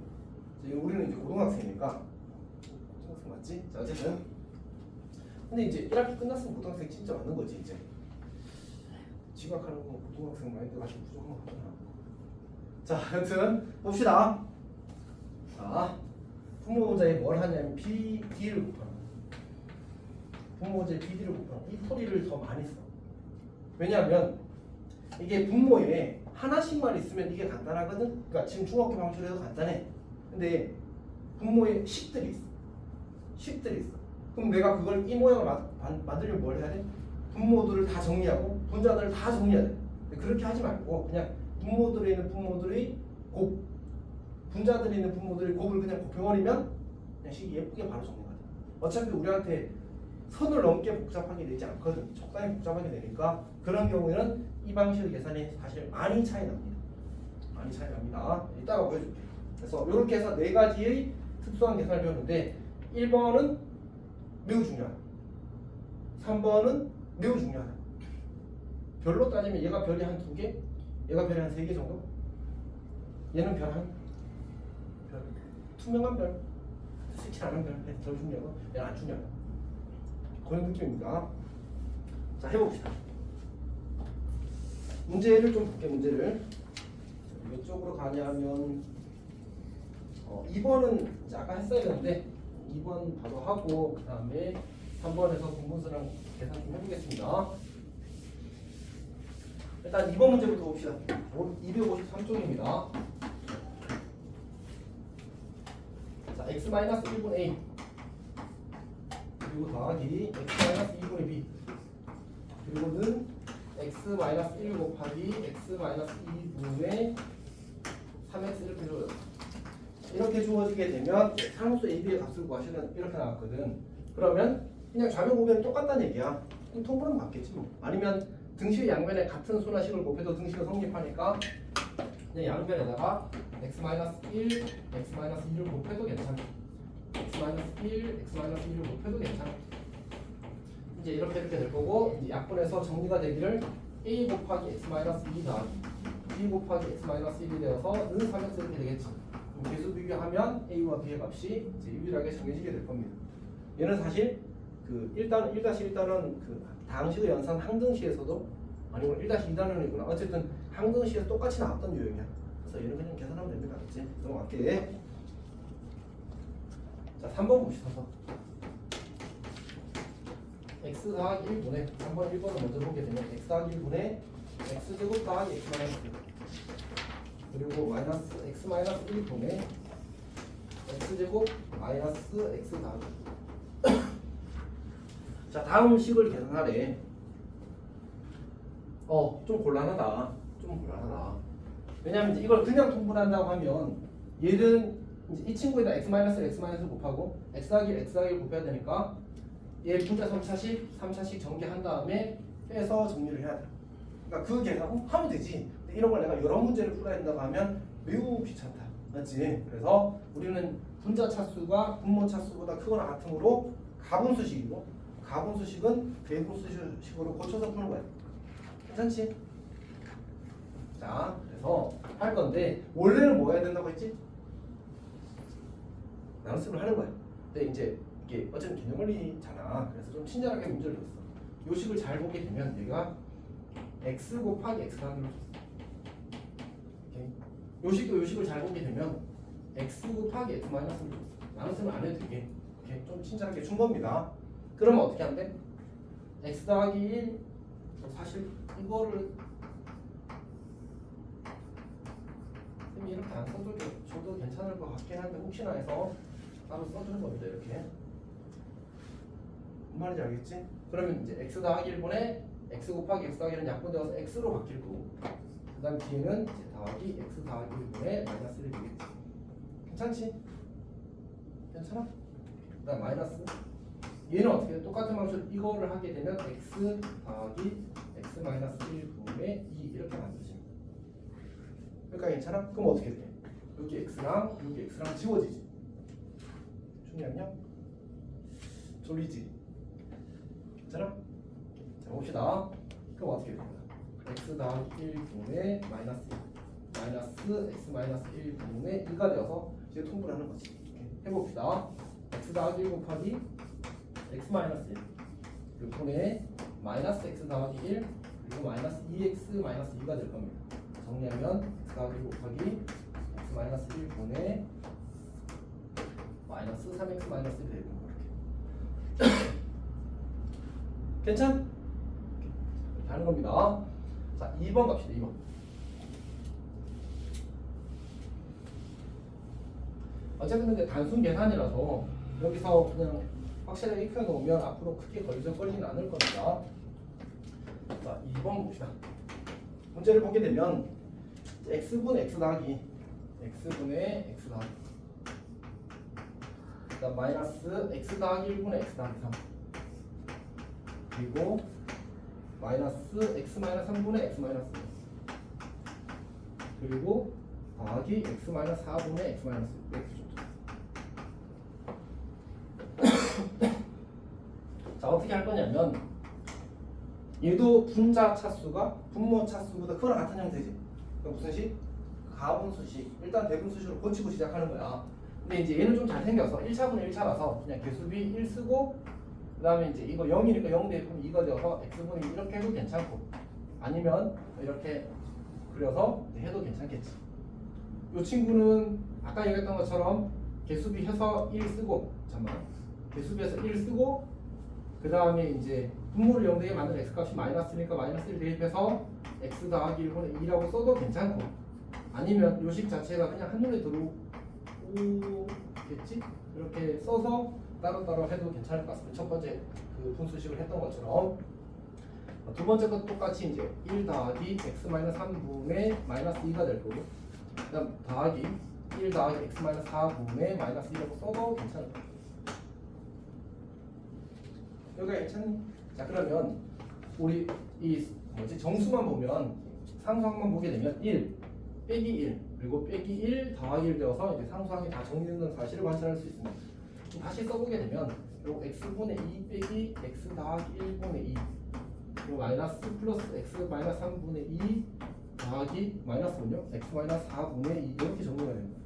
우리는 이제 고등학생이니까 고등학생 맞지? 자 어쨌든 근데 이제 1학기 끝났으면 고등학생 진짜 맞는 거지 이제. 지각하는 거 고등학생 마인드가 좀 부족한 거 같구나. 자 여튼 봅시다. 자 분모 분자에 뭘 하냐면 BD를 곱하는 거야. 분모 분자에 BD를 곱하는 거야. 이 풀이를 더 많이 써. 왜냐하면 이게 분모에 하나씩만 있으면 이게 간단하거든. 그러니까 지금 중학교 방식으로 해도 간단해. 근데 분모에 식들이 있어. 식들이 있어. 그럼 내가 그걸 이 모양을 만들려면 뭘 해야 돼? 분모들을 다 정리하고 분자들을 다 정리해야 돼. 그렇게 하지 말고 그냥 분모들에 있는 분모들의 곱, 분자들에 있는 분모들의 곱을 그냥 곱해버리면 그냥 식이 예쁘게 바로 정리가 돼. 어차피 우리한테 선을 넘게 복잡하게 되지 않거든. 적당히 복잡하게 되니까 그런 경우에는 이 방식의 계산이 사실 많이 차이 납니다. 많이 차이 납니다. 이따가 보여줄게. 그래서 이렇게 해서 네 가지의 특수한 계산을 배웠는데 1번은 매우 중요하다. 3번은 매우 중요하다. 별로 따지면 얘가 별이 한 2개, 얘가 별이 한 3개 정도? 얘는 별 한 별. 투명한 별, 스치 않은 별, 덜 중요하고 얘는 안 중요하다. 그런 느낌입니다. 자 해봅시다. 문제를 좀 볼게. 문제를 몇 쪽으로 가냐면 2번은 이제 아까 했어야 되는데 2번 바로 하고 그 다음에 3번에서 분분수랑 계산 좀 해보겠습니다. 일단 2번 문제부터 봅시다. 253쪽입니다. 자, x-1분의 a 그리고 더하기 x-2분의 b 그리고는 x-1 곱하기 x-2분의 3x 이렇게 줘요. 이렇게 주어지게 되면 상수 a, b의 값을 구하시면 이렇게 나왔거든. 그러면 그냥 좌변 보면 똑같다는 얘기야. 그럼 통분은 맞겠지 뭐. 아니면 등식 양변에 같은 수나 식을 곱해도 등식은 성립하니까 그냥 양변에다가 x-1, x-2를 곱해도 괜찮아. x-1, x-2를 곱해도 괜찮아. 이제 이렇게 될 거고 이제 약분해서 정리가 되기를 a 곱하기 x-2 더하기 b 곱하기 x-1이 되어서 는 3x 이렇게 되겠지. 그럼 계수 비교하면 a와 b의 값이 이제 유일하게 정해지게 될 겁니다. 얘는 사실 그 1-1단은 그 다항식의 연산 항등식에서도 아니면 1-2단원이구나. 어쨌든 항등식에서 똑같이 나왔던 유형이야. 그래서 얘는 그냥 계산하면 됩니다. 그치? 넘어갈게. 자 3번 봅시다. x 더하기 1분의 3번 1번을 먼저 보게 되면 x 더하기 1분의 x제곱 더하기 x 마이너스 그리고 마이너스 x 마이너스 1분의 x제곱 마이너스 x 더하기 자 다음 식을 계산하래. 좀 곤란하다. 왜냐면 이제 이걸 그냥 통분한다고 하면 얘는 이제 이 친구에다 x-를 곱하고 x 더하기 1을 곱해야 되니까 얘 분자 3차식 전개한 다음에 빼서 정리를 해야 돼. 그러니까 그 계산 하면 되지. 근데 이런 걸 내가 여러 문제를 풀어야 된다고 하면 매우 귀찮다. 맞지? 그래서 우리는 분자 차수가 분모 차수보다 크거나 같으므로 가분수식이고 가분수식은 대분수식으로 고쳐서 푸는 거야. 괜찮지? 자, 그래서 할 건데 원래는 뭐 해야 된다고 했지? 나눗셈을 하는 거야. 근데 이제 이게 어쨌든 개념원리잖아. 그래서 좀 친절하게 문제를 줬어. 요 식을 잘 보게 되면 얘가 x 곱하기 x 더하기로 줬어. 오케이? 요 식도 요 식을 잘 보게 되면 x 곱하기 x 마이너스를 줬어. 나눗셈을 안 해도 되게. 오케이? 좀 친절하게 준 겁니다. 그러면 어떻게 하면 돼? x 더하기 1 사실 이거를 쌤이 이렇게 안 써도 괜찮을 것 같긴 한데 혹시나 해서 따로 써주는 겁니다. 이렇게 뭔 말인지 알겠지? 그러면 이제 x 더하기 1분의 x 곱하기 x 더하기 1은 약분되어서 x로 바뀔 거고 그 다음 뒤에는 이제 더하기 x 더하기 1분의 마이너스 1이 되겠지. 괜찮지? 괜찮아? 그 다음 마이너스 얘는 어떻게 돼? 똑같은 방식으로 이거를 하게 되면 x 더하기 x 마이너스 1분의 2 이렇게 만들어집니다. 여기까지 괜찮아? 그럼 어떻게 돼? 여기 x랑 지워지지. 중요하냐? 졸리지? 괜찮아? 자 봅시다. 그럼 어떻게 됩니까? x 더하기 1분의 마이너스 1 마이너스 x 마이너스 1분의 2가 되어서 이제 통분하는 거지. 이렇게 해봅시다. x 더하기 1 곱하기 x 마이너스 1 6분의 마이너스 x 더하기 1 그리고 마이너스 2x 마이너스 2가 될 겁니다. 정리하면 x 더하기 1 곱하기 x 마이너스 1분의 마이너스 3x 마이너스 1이 되는 거 이렇게. 괜찮? 이렇게 하는 겁니다. 자, 2번 갑시다. 2번. 어쨌든 근데 단순 계산이라서 여기서 그냥 확실하게 익혀 놓으면 앞으로 크게 걸리진 않을 겁니다. 자, 2번 봅시다. 문제를 보게 되면 x분의 x 더하기 x분의 x 더하기 그다음 마이너스 x 더하기 1분의 x 더하기 3 그리고 마이너스 x 마이너스 3분의 x 마이너스 1 그리고 더하기 x 마이너스 4분의 x 마이너스 1 이렇게 줬죠. 자 어떻게 할 거냐면 얘도 분자 차수가 분모 차수보다 그거랑 같은 형태지. 그럼 무슨 식? 가분수식. 일단 대분수식으로 고치고 시작하는 거야. 근데 이제 얘는 좀 잘생겨서 1차분의 1차라서 그냥 개수비 1 쓰고 그 다음에 이제 이거 0이니까 0 대입하면 2가 되어서 x분의 2 이렇게 해도 괜찮고 아니면 이렇게 그려서 해도 괜찮겠지. 이 친구는 아까 얘기했던 것처럼 개수비 해서 1 쓰고 잠깐만 개수비에서 1 쓰고 그 다음에 이제 분모를 0 대에 만든 x값이 마이너스니까 마이너스 1 대입해서 x 더하기 1분의 2라고 써도 괜찮고 아니면 요식 자체가 그냥 한눈에 들어오겠지? 이렇게 써서 따로따로 해도 괜찮을 것 같습니다. 첫 번째 그 분수식을 했던 것처럼 두 번째 것도 똑같이 이제 1 더하기 x 마이너스 3분의 마이너스 2가 될 거고 그 다음 더하기 1 더하기 x 마이너스 4분의 마이너스 2라고 써도 괜찮을 거예요. 여기가 괜찮니? 자 그러면 우리 이 정수만 보면 상수항만 보게 되면 1 빼기 1 그리고 빼기 1 더하기 1 되어서 이제 상수항이 다 정리된다는 사실을 관찰할 수 있습니다. 다시 써보게 되면 요 x분의 2 빼기 x 더하기 1분의 2 그리고 마이너스 플러스 x 마이너스 3분의 2 더하기 마이너스는요 x 마이너스 4분의 2 이렇게 정리가 됩니다.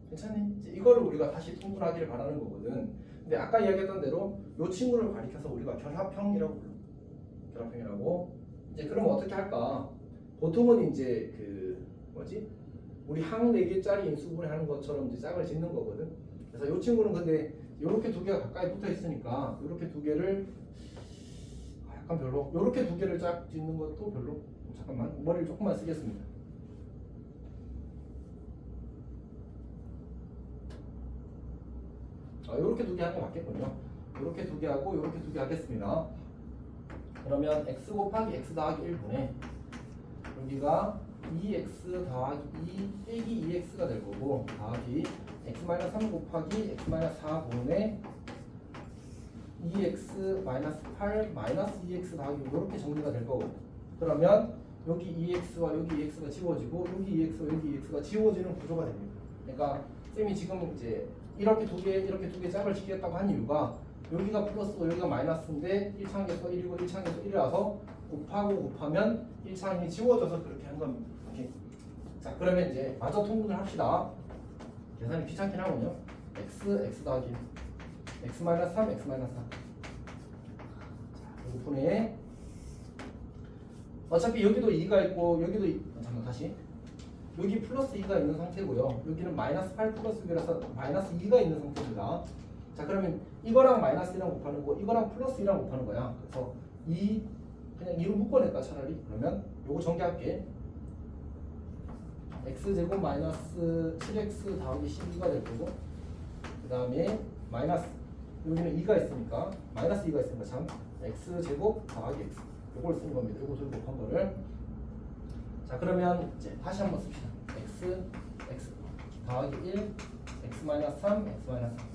괜찮니? 이제 이거를 우리가 다시 통분하기를 바라는 거거든. 근데 아까 이야기했던 대로 이 친구를 가리켜서 우리가 결합형이라고 불러. 결합형이라고. 이제 그러면 어떻게 할까? 보통은 이제 그 우리 항 4개짜리 인수분해 하는 것처럼 이제 짝을 짓는 거거든. 그래서 이 친구는 근데 이렇게 두 개가 가까이 붙어 있으니까 이렇게 두 개를 약간 별로. 이렇게 두 개를 짝 짓는 것도 별로. 잠깐만 머리를 조금만 쓰겠습니다. 이렇게 두 개 하는 게 맞겠군요. 이렇게 두 개 하고 이렇게 두 개 하겠습니다. 그러면 x 곱하기 x 더하기 1분의 여기가 2x 더하기 2 빼기 2x가 될 거고 더하기 x 마이너스 3 곱하기 x 마이너스 4분의 2x 마이너스 8 마이너스 2x 더하기 이렇게 정리가 될 거고 그러면 여기 2x와 여기 2x가 지워지고 여기 2x와 여기 2x가 지워지는 구조가 됩니다. 그러니까 쌤이 지금 이제 이렇게 두 개 짝을 짓겠다고 한 이유가 여기가 플러스고 여기가 마이너스인데 1차항에서 1이고 1차항에서 1이라서 곱하면 1차항이 지워져서 그렇게 한 겁니다. 오케이. 자 그러면 이제 마저 통분을 합시다. 계산이 귀찮긴 하군요. x 더하기 x 마이너스 3 x 마이너스 4 자, 분의 어차피 여기도 2가 있고 여기도 잠깐 다시 여기 플러스 2가 있는 상태고요. 여기는 마이너스 8 플러스 6이라서 마이너스 2가 있는 상태입니다. 자 그러면 이거랑 마이너스 1이랑 곱하는 거 이거랑 플러스 2랑 곱하는 거야. 그래서 그냥 2로 묶어낼까 차라리. 그러면 요거 전개할게. x제곱 마이너스 7x 더하기 12가 될 거고 그 다음에 마이너스 여기는 2가 있으니까 마이너스 2가 있으니까 참 x제곱 더하기 x 요걸 쓰는 겁니다. 요거 둘 곱한 거를. 자 그러면 이제 다시 한번 씁시다. x 더하기 1 x 마이너스 3 x 마이너스 3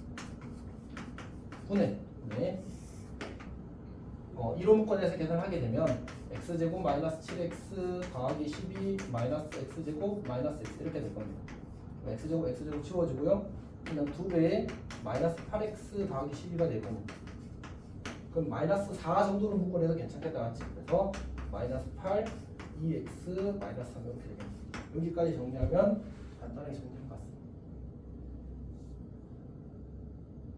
분의 2로 묶어내서 계산하게 되면 x제곱 마이너스 7x 더하기 12 마이너스 x제곱 마이너스 x 이렇게 될 겁니다. x제곱 치워주고요. 그냥 2배에 마이너스 8x 더하기 12가 될 겁니다. 그럼 마이너스 4 정도로 묶어내도 괜찮겠다 맞지? 그래서 마이너스 8 2x 마이너스 3 이렇게 되겠습니다. 여기까지 정리하면 간단하게 정리한 것 같습니다.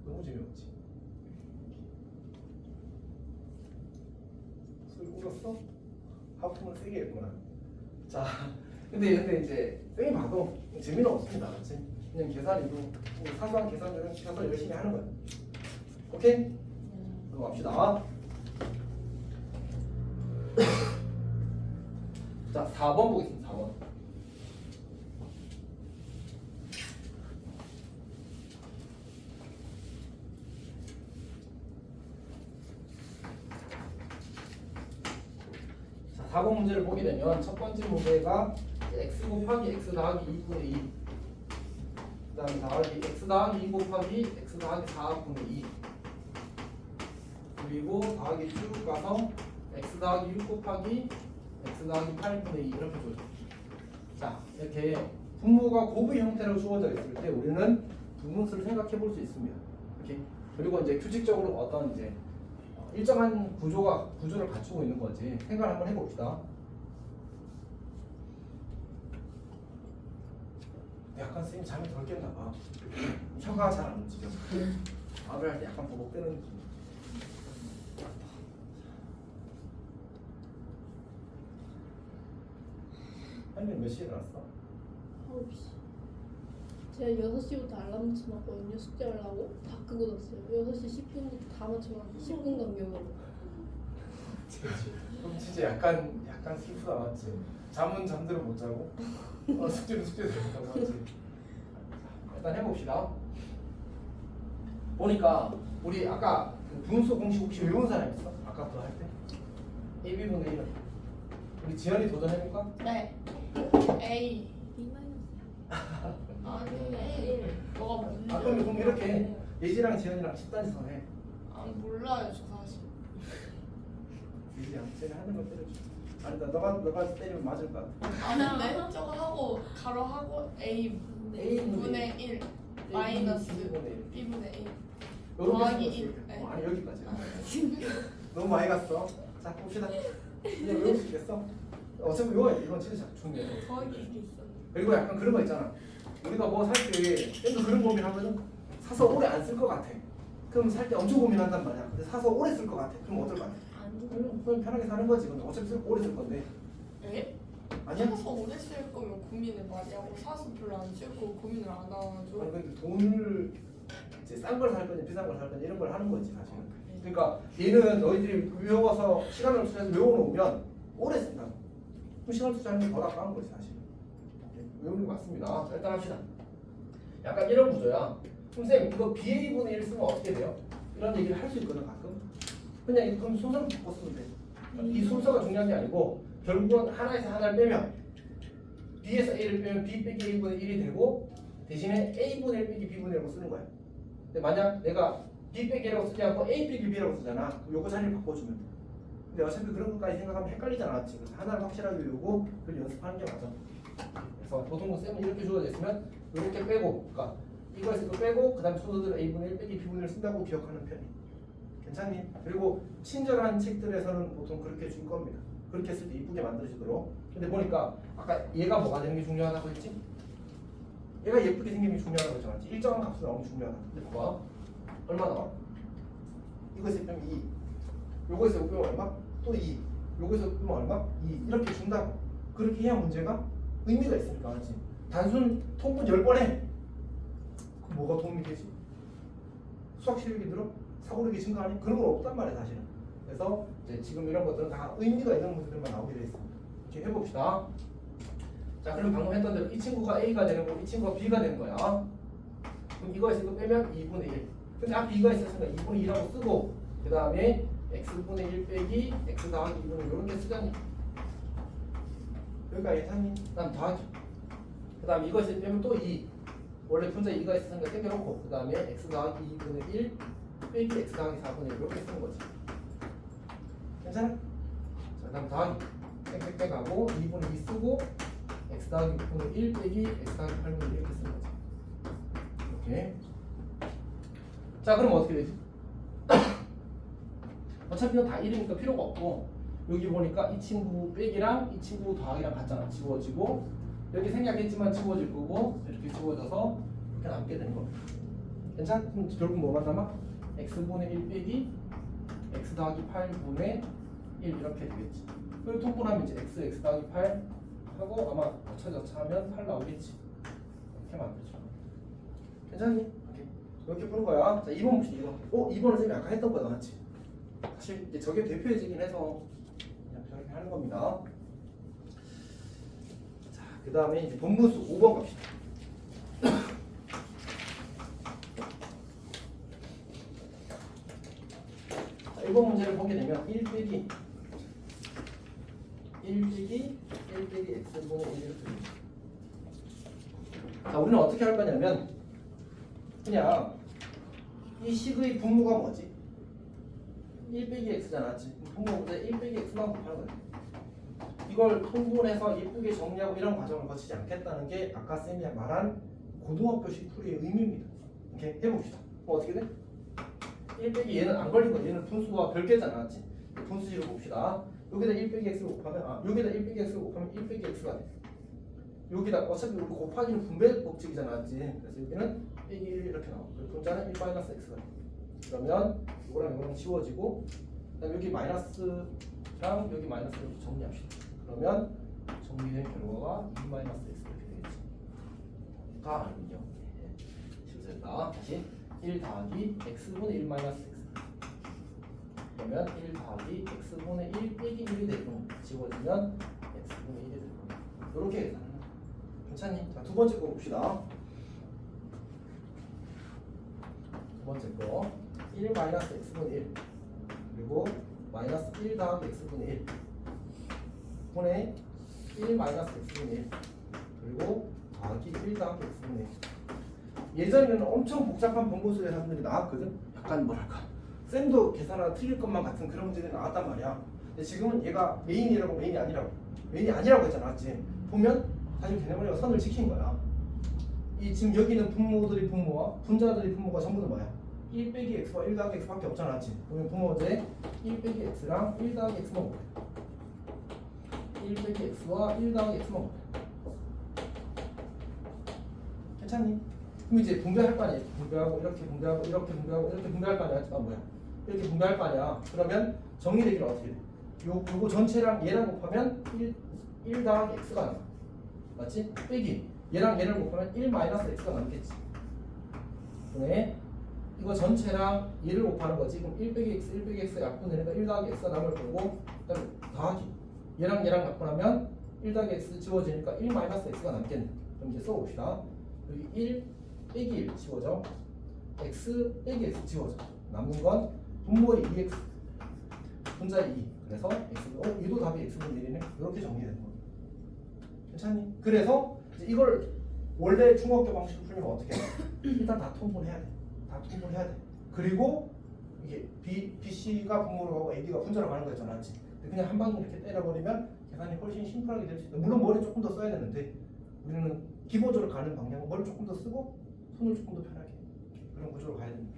너무 재미없지? 소리 울었어? 하품은 세게 했구나. 자, 근데 이제 쌤이 봐도 재미는 없습니다. 그렇지? 그냥 계산이도 뭐 사소한 계산들은 계산 열심히 하는 거야. 오케이? 그럼 갑시다. 자, 4번 보겠습니다. 4번. 자, 4번 문제를 보게 되면 첫 번째 문제가 x 곱하기 x 더하기 2분의 2. 그 다음에 더하기 x 더하기 2 곱하기 x 더하기 4분의 2. 그리고 더하기 쭉 가서 x 더하기 6 곱하기 x 더하기 8분의 2 이렇게 줘줘. 자, 이렇게 분모가 곱의 형태로 주어져 있을 때 우리는 분문수를 생각해 볼 수 있습니다. 이렇게. 그리고 이제 규칙적으로 어떤 이제 일정한 구조를 갖추고 있는 거지. 생각을 한번 해봅시다. 약간 쌤이 잠이 덜 깼나 봐. 혀가 잘 안 움직여. 말을 할 때 약간 버벅대는 느낌. 한이는 몇 시에 일어났어? 9시. 제가 6시부터 알람 맞춰놨거든요. 숙제하려고. 다 끄고 놨어요. 6시 10분부터 다 맞춰놨어요. 10분 간격으로. 그럼 진짜 약간 슬프다 맞지? 잠은 잠대로 못 자고 숙제는 숙제대로 못 하고 맞지? 일단 해봅시다. 보니까 우리 아까 그 분수 공식 혹시 외운 사람 있어? 아까 그거 할 때? AB분의 1은 우리 지연이 도전해볼까? 네. A. B 마이너스. 아니 너가 뭔지. 아 그럼 이렇게 예지랑 지연이랑 10단위서 해. 아 몰라요 저 사실. 예지랑 쟤네 하는 거 때려줘. 아니다 너가 때리면 맞을 것 같아. 아닌데 저거 하고 가로 하고 A 분의 1 마이너스 B분의 1 B분의 1. 요렇게 더하기 쓰고 있어, 1. 이렇게. 네. 아니 여기까지. 너무 많이 갔어. 자 봅시다. 이제 외울 수 있겠어? 어차피 외워야 돼. 이건 진짜 중요해. 더하기 1이 있어. 그리고 약간 그런 거 있잖아. 우리가 뭐 살 때 쌤도 그런 고민하면은 사서 오래 안 쓸 것 같아. 그럼 살 때 엄청 고민한단 말이야. 근데 사서 오래 쓸 것 같아. 그럼 어떨 것 같아? 그럼 편하게 사는 거지. 근데 어차피 오래 쓸 건데. 에? 아니야? 사서 오래 쓸 거면 고민을 많이 하고 사서 별로 안 쓸 거 고민을 안 하죠. 아니 근데 돈을 이제 싼 걸 살 거냐 비싼 걸 살 거냐 이런 걸 하는 거지 사실은. 그러니까 얘는 너희들이 외워서 시간을 투자해서 외워놓으면 오래 쓴다고. 그럼 시간 투자하는 게 덜 아까운 거지 사실. 외우는 거 맞습니다. 자, 일단 합시다. 약간 이런 구조야. 그럼 쌤 이거 BA분의 1 쓰면 어떻게 돼요? 이런 얘기를 할 수 있거든 가끔. 그냥 그럼 순서를 바꿔 쓰면 돼. 이 순서가 중요한 게 아니고 결국은 하나에서 하나를 빼면 B에서 A를 빼면 B 빼기 A분의 1이 되고 대신에 A분의 1 빼기 B분의 1라고 쓰는 거야. 근데 만약 내가 B 빼기 A라고 쓰지 않고 A 빼기 B라고 쓰잖아. 그럼 요거 자리를 바꿔주면 돼. 근데 어차피 그런 것까지 생각하면 헷갈리잖아. 지금 하나를 확실하게 외우고 그걸 연습하는 게 맞아. 그래서 보통 쌤은 이렇게 주어져 있으면 이렇게 빼고, 그러니까 이거에서 이거 빼고 그 다음에 순서대로 A분의 1 빼기 B분의 1을 쓴다고 기억하는 편이. 괜찮니? 그리고 친절한 책들에서는 보통 그렇게 줄 겁니다. 그렇게 했을 때 이쁘게 만들어주도록. 근데 보니까 아까 얘가 뭐가 되는 게 중요하다고 했지? 얘가 예쁘게 생기는 게 중요하다고 했잖아. 일정한 값이 나오면 중요하다. 근데 봐봐. 얼마 나와? 이거에서 빼면 2. 요거에서 빼면 얼마? 또 2. 요거에서 빼면 얼마? 2. 이렇게 준다고. 그렇게 해야 문제가 의미가 있으니까 맞지? 단순 통분 10번 해. 그럼 뭐가 도움이 되지? 수학 실력이 늘어? 사고력이 증가하니? 그런 건 없단 말이야 사실은. 그래서 이제 지금 이런 것들은 다 의미가 있는 문제들만 나오게 돼 있습니다. 이렇게 해봅시다. 자, 그럼 방금 했던 대로 이 친구가 A가 되는 거고 이 친구가 B가 되는 거야. 그럼 이거에서 이거 빼면 2분의 1. 근데 앞에 2가 있었으니까 2분의 2라고 쓰고 그 다음에 X분의 1 빼기 X 더하기 2분의 1 이렇게 쓰자니. 여기가 예산이 다음 더하기. 그 다음에 이거에서 빼면 또 2. 원래 분자 2가 있었으니까 땡겨놓고 그 다음에 X 더하기 2분의 1 빼기 X 더하기 4분의 1 이렇게 쓰는 거지. 괜찮아? 자, 그다음 더하기 빽빽빽하고 2분의 2 쓰고 x 더하기 6분의 1 빼기 x 더하기 8분의 1 이렇게 쓰는 거죠. 이렇게. 자 그럼 어떻게 되지? 어차피 이거 다 1이니까 필요가 없고 여기 보니까 이 친구 빼기랑 이 친구 더하기랑 같잖아. 지워지고 여기 생략했지만 지워질 거고 이렇게 지워져서 이렇게 남게 되는 겁니다. 괜찮? 그럼 결국 뭐만 남아? x분의 1 빼기 x 더하기 8분의 1 이렇게 되겠지. 그리고 통분하면 이제 x 더하기 8 하고 아마 어차저차 하면 8 나오겠지. 이렇게 만들죠. 괜찮니? 오케이. 이렇게 푸는 거야. 자 2번 봅시다. 2번. 2번은 선생님이 아까 했던 거다 맞지? 사실 이제 저게 대표해지긴 해서 그냥 저렇게 하는 겁니다. 자 그 다음에 이제 분분수 5번 갑시다. 자 1번 문제를 보게 되면 1 빼기 x분의 1을 드립니다. 자 우리는 어떻게 할 거냐면 그냥 이 식의 분모가 뭐지? 1 빼기 x잖아. 분모 문제 1 빼기 x만 곱하는 거야. 이걸 통분해서 예쁘게 정리하고 이런 과정을 거치지 않겠다는 게 아까 쌤이 말한 고등학교식 풀이의 의미입니다. 이렇게 해봅시다. 그럼 어떻게 돼? 1 빼기 얘는 안 걸리고 얘는 분수와 별개잖아. 분수식을 봅시다. 여기다 1 빼기 x를 곱하면 여기다 1 빼기 x를 곱하면 1 빼기 x가 돼. 여기다 어차피 우리 곱하기는 분배 법칙이잖아. 그래서 여기는 빼기 1 이렇게 나와. 분자는 1 마이너스 x가 돼. 그러면 이거랑 지워지고 그다음 여기 마이너스랑 여기 마이너스 이렇게 정리합시다. 그러면 정리된 결과가 2 마이너스 x 이렇게 되겠지. 가 아니군요. 실수했다. 다시 1 더하기 x분의 1 마이너스 x. 그러면 1 더하기 x분의 1 빼기 1이 되고 지워지면 x분의 1이 되고 이렇게 계산하는 거야. 괜찮니? 자, 두 번째 거 봅시다. 두 번째 거 1 마이너스 x분의 1 그리고 마이너스 1 더하기 x분의 1 분의 1 마이너스 x분의 1 그리고 더하기 1 더하기 x분의 1. 예전에는 엄청 복잡한 분모수 계산들이 나왔거든. 약간 뭐랄까 쌤도 계산하다 틀릴 것만 같은 그런 문제들이 나왔단 말이야. 근데 지금은 얘가 메인이라고 메인이 아니라고 했잖아. 맞지? 보면 사실 걔네가 선을 지킨 거야. 이 지금 여기는 분모들이 분모와 분자들이 분모가 전부 다 뭐야? 1 빼기 x와 1 더하기 x밖에 없잖아. 맞지? 그러면 분모제 1 빼기 x랑 1 더하기 x만 곱해. 1 빼기 x와 1 더하기 x만 곱해. 괜찮니? 그럼 이제 분배할 거 아니야. 분배하고 이렇게 분배하고 이렇게 분배하고 이렇게 분배할 거 아니야. 뭐야? 이렇게 분배할 거 아니야. 그러면 정리되기를 어떻게 돼? 요거 전체랑 얘랑 곱하면 1 더하기 x가 나와. 맞지? 빼기 얘랑 얘를 곱하면 1 마이너스 x가 남겠지. 그래 이거 전체랑 얘를 곱하는 거지. 그럼 1 빼기 x, 1 빼기 x가 약분되니까 1 더하기 x가 남을 거고 그다음에 더하기 얘랑 약분하면 1 더하기 x 지워지니까 1 마이너스 x가 남겠네. 그럼 이제 써봅시다. 여기 1 빼기 1 지워져. x 빼기 x 지워져. 남는 건 분모의 2x 분자의 2. 그래서 x 얘도 답이 x분의 1이네. 이렇게 정리되는 거야. 괜찮니? 그래서 이제 이걸 원래 중학교 방식으로 풀면 어떻게 해? 일단 다 통분해야 돼. 다 통분해야 돼. 그리고 이게 BC가 분모로 가고 AD가 분자로 가는 거였잖아. 맞지? 그냥 한 방에 이렇게 때려버리면 계산이 훨씬 심플하게 될 수 있다. 물론 머리 조금 더 써야 되는데 우리는 기본적으로 가는 방향은 머리 조금 더 쓰고 손을 조금 더 편하게 그런 구조로 가야 됩니다.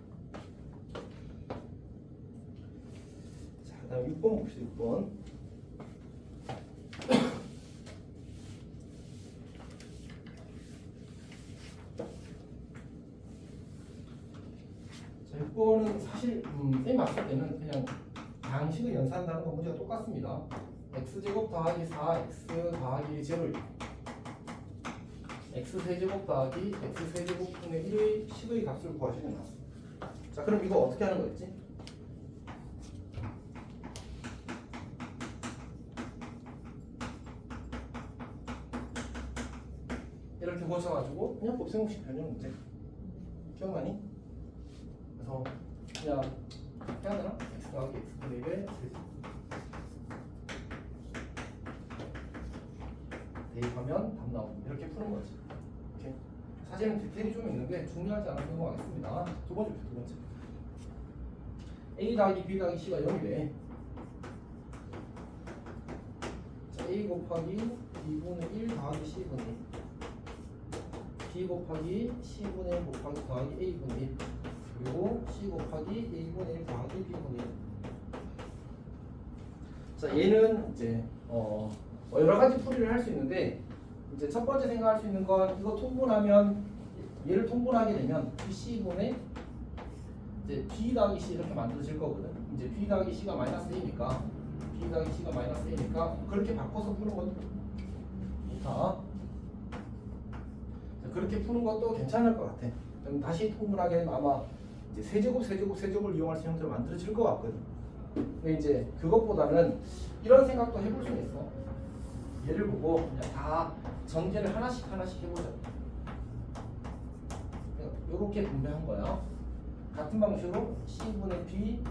자, 그다음 6번 봅시다. 6번. 자, 6번은 사실 쌤이 봤을 때는 그냥 방식을 연산한다는 건 문제가 똑같습니다. x제곱 더하기 4x 더하기 0을 x세제곱 더하기 x세제곱분의 1의 식의 값을 구하시면 나왔어. 자 그럼 이거 어떻게 하는 거였지? 이렇게 고쳐가지고 그냥 곱셈공식 변형 문제 기억나니? 그래서 그냥 해야 되나? x 더하기 x분의 1의 세제곱 대입하면 답 나오고 이렇게 푸는 거지. 이렇게. 사실은 디테일이 좀 있는데 중요하지 않아서 넘어가겠습니다. 두 번째. A 더하기 B 더하기 C가 0이래. A 곱하기 B분의 1 더하기 C분의 1 B 곱하기 C분의 1 곱하기 더하기 A분의 1 그리고 C 곱하기 A분의 1 더하기 B분의 1. 자, 얘는 이제 여러 가지 풀이를 할 수 있는데 이제 첫 번째 생각할 수 있는 건 이거 통분하면 얘를 통분하게 되면 C분의 이제 B 더하기 C 이렇게 만들어질 거거든. 이제 B 더하기 C가 마이너스 A니까 B 더하기 C가 마이너스 A니까 그렇게 바꿔서 푸는 것도 좋다. 그렇게 푸는 것도 괜찮을 것 같아. 그럼 다시 통분하게 되면 아마 이제 세제곱을 이용할 수 있는 형태로 만들어질 것 같거든. 근데 이제 그것보다는 이런 생각도 해볼 수 있어. 얘를 보고 그냥 다 전개를 하나씩 해보자. 이렇게 분배한 거야. 같은 방식으로 C분의 B,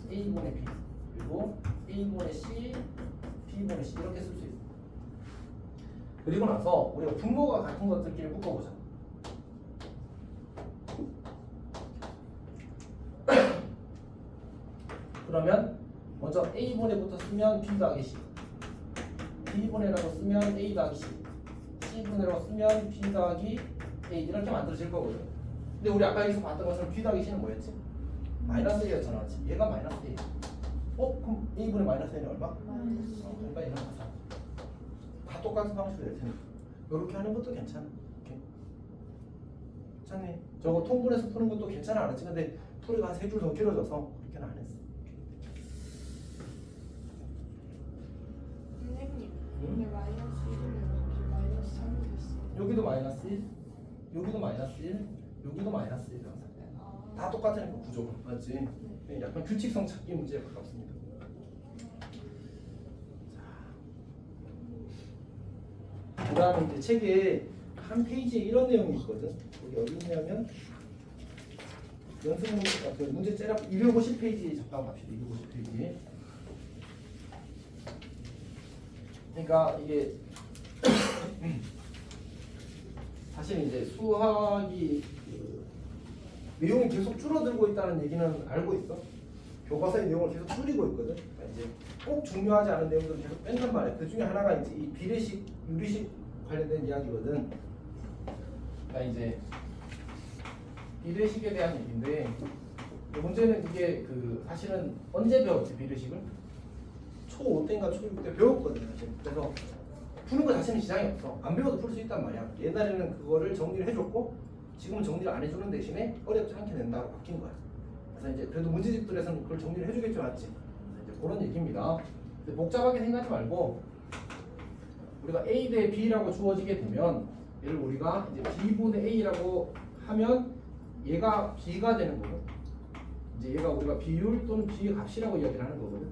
A분의 B 그리고 A분의 C, B분의 C 이렇게 쓸 수 있어. 그리고 나서 우리가 분모가 같은 것들끼리 묶어보자. 그러면 먼저 A분의부터 쓰면 B 더하기 C, B분의라고 쓰면 A 더하기 C, C분의라고 쓰면 B 더하기 A 이렇게 만들어질 거거든. 근데 우리 아까 여기서 봤던 것처럼 B 더하기 C는 뭐였지? 마이너스 A였잖아. 얘가 마이너스 A. 그럼 A분의 마이너스 A는 얼마? 그러니까 얘는 마사. 다 똑같은 방식으로 될 텐데 이렇게 하는 것도 괜찮아. 이렇게. 괜찮네. 저거 통분해서 푸는 것도 괜찮아 안 했지? 근데 풀이가 한 3줄 더 길어져서 그렇게는 안 했어. 선생님, 근데 마이너스 1이면 마이너스 3이 됐어. 여기도 마이너스 1, 여기도 마이너스 1, 여기도 마이너스 1 항상. 다 똑같으니까 구조가 맞지? 약간 규칙성 찾기 문제에 가깝습니다. 그 다음에 이제 책에 한 페이지에 이런 내용이 있거든. 여기 어디 있냐면 연습 문제 째려 250페이지 잠깐 갑시다. 250페이지. 그러니까 이게 사실 이제 수학이 내용이 계속 줄어들고 있다는 얘기는 알고 있어. 교과서의 내용을 계속 줄이고 있거든. 그러니까 이제 꼭 중요하지 않은 내용들은 계속 뺀단 말이야. 그 중에 하나가 이제 이 비례식, 유리식 관련된 이야기거든. 그러니까 이제 비례식에 대한 얘기인데 문제는 이게 그 사실은 언제 배웠지 비례식을? 초5 때인가 초6 때 배웠거든 사실. 그래서 푸는 거 자체는 지장이 없어. 안 배워도 풀 수 있단 말이야. 옛날에는 그거를 정리를 해줬고 지금은 정리를 안 해주는 대신에 어렵지 않게 된다고 바뀐 거야. 그래서 이제 그래도 문제집들에서는 그걸 정리를 해주겠지 맞지? 이제 그런 얘기입니다. 근데 복잡하게 생각하지 말고 우리가 A 대 B라고 주어지게 되면 얘를 우리가 이제 B분의 A라고 하면 얘가 B가 되는 거고 이제 얘가 우리가 비율 또는 B의 값이라고 이야기를 하는 거거든.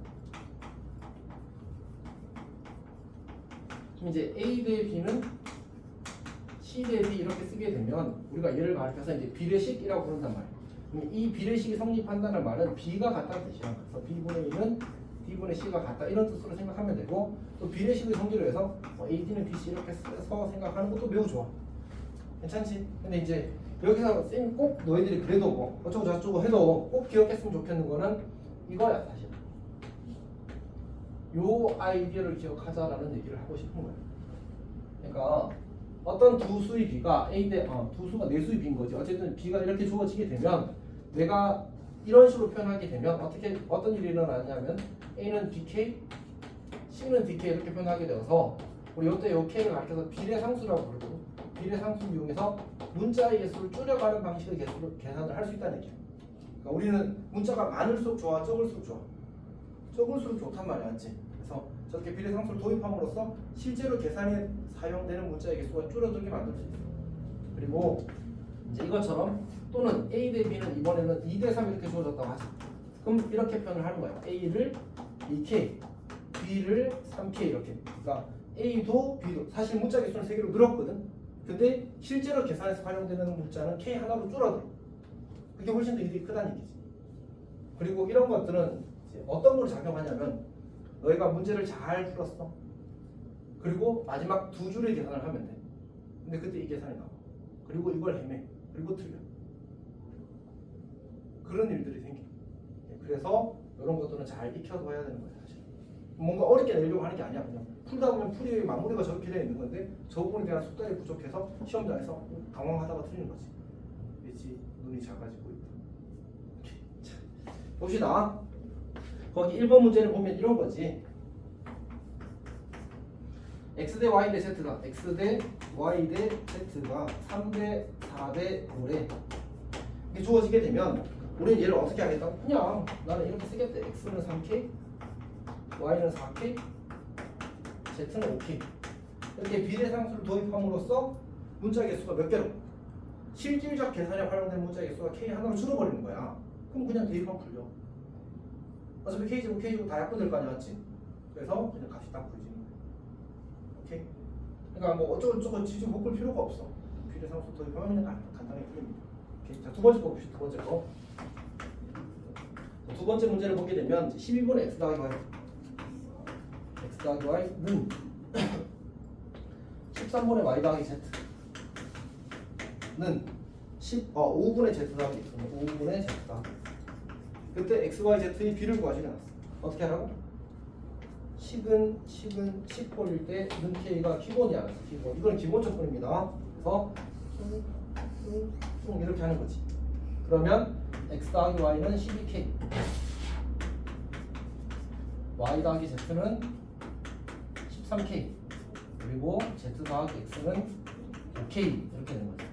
그럼 이제 A 대 B는 C 대 B 이렇게 쓰게 되면 우리가 얘를 가리켜서 이제 비례식이라고 부른단 말이에요. 그럼 이 비례식이 성립한다는 말은 B가 같다는 뜻이야. 그래서 B분의 1은 D분의 C가 같다 이런 뜻으로 생각하면 되고 또 비례식을 성질로 해서 AD는 BC 이렇게 써서 생각하는 것도 매우 좋아. 괜찮지? 근데 이제 여기서 쌤 꼭 너희들이 그래도 뭐 어쩌고 저쩌고 해도 꼭 기억했으면 좋겠는 거는 이거야 사실. 요 아이디어를 기억하자라는 얘기를 하고 싶은 거야. 그러니까 어떤 두 수의 B가 A 대 두 수가 네 수의 B인 거지. 어쨌든 B가 이렇게 주어지게 되면 내가 이런 식으로 표현하게 되면 어떤 일이 일어나냐면 A는 BK, C는 DK 이렇게 표현하게 되어서 우리 이때 요 K를 가르쳐서 비례상수라고 부르고 비례상수를 이용해서 문자의 개수를 줄여가는 방식의 개수를 계산을 할 수 있다는 얘기야. 그러니까 우리는 문자가 많을수록 좋아, 적을수록 좋아. 적을수록 좋단 말이야, 맞지? 그래서 저렇게 비례상수를 도입함으로써 실제로 계산에 사용되는 문자의 개수가 줄어들게 만들 수 있어. 그리고 이제 이것처럼 또는 A 대 B는 이번에는 2 대 3 이렇게 주어졌다고 하지. 그럼 이렇게 표현을 하는 거야. A를 2K, B를 3K 이렇게. 그러니까 A도 B도 사실 문자 개수는 3개로 늘었거든. 근데 실제로 계산에서 활용되는 문자는 K 하나로 줄어들어. 그게 훨씬 더 이득이 크다는 얘기지. 그리고 이런 것들은 이제 어떤 걸 작용하냐면 너희가 문제를 잘 풀었어. 그리고 마지막 두 줄의 계산을 하면 돼. 근데 그때 이 계산이 나와. 그리고 이걸 헤매. 그리고 틀려. 그런 일들이 생겨. 그래서 이런 것들은 잘 익혀둬야 되는 거야 사실. 뭔가 어렵게 내려고 하는 게 아니야. 그냥 풀다 보면 풀이 마무리가 저렇게 되어 있는 건데 저 부분에 대한 속달이 부족해서 시험장에서 당황하다가 틀리는 거지. 그렇지? 눈이 작아지고 있다. 자, 봅시다. 거기 1번 문제를 보면 이런 거지. x 대 y 대 z가 x 대 y 대 z가 3대 4대 5래. 이게 주어지게 되면 우리는 얘를 어떻게 하겠다? 그냥 나는 이렇게 쓰겠다. x는 3k, y는 4k, z는 5k. 이렇게 비례상수를 도입함으로써 문자 개수가 몇 개로? 실질적 계산에 활용된 문자 개수가 k 하나로 줄어버리는 거야. 그럼 그냥 대입하면 풀려. 어차피 k제곱 k제곱 다 약분될 거 아니야, 맞지? 그래서 그냥 값이 딱 보여지는 거야. 오케이? 그러니까 뭐 어쩌고저쩌고 지금 묶을 필요가 없어. 비례상수 도입하면 그냥 간단하게 풀립니다. 오케이? 자, 두 번째 거 봅시다. 두 번째 거. 두 번째 문제를 보게 되면 12번에 x 더하기 y x 더하기 y는 13번에 y 더하기 z는 5분의 z 더하기 x 5분의 z 더하기 그때 x, y, z의 비를 구하시게 나왔어. 어떻게 하라고? 10은 10호일 때 는 k가 기본이야. 기본. 이건 기본 조건입니다. 그래서 이렇게 하는 거지. 그러면 x 더하기 y는 12k, y 더하기 z는 13k, 그리고 z 더하기 x는 5k 이렇게 되는 거죠.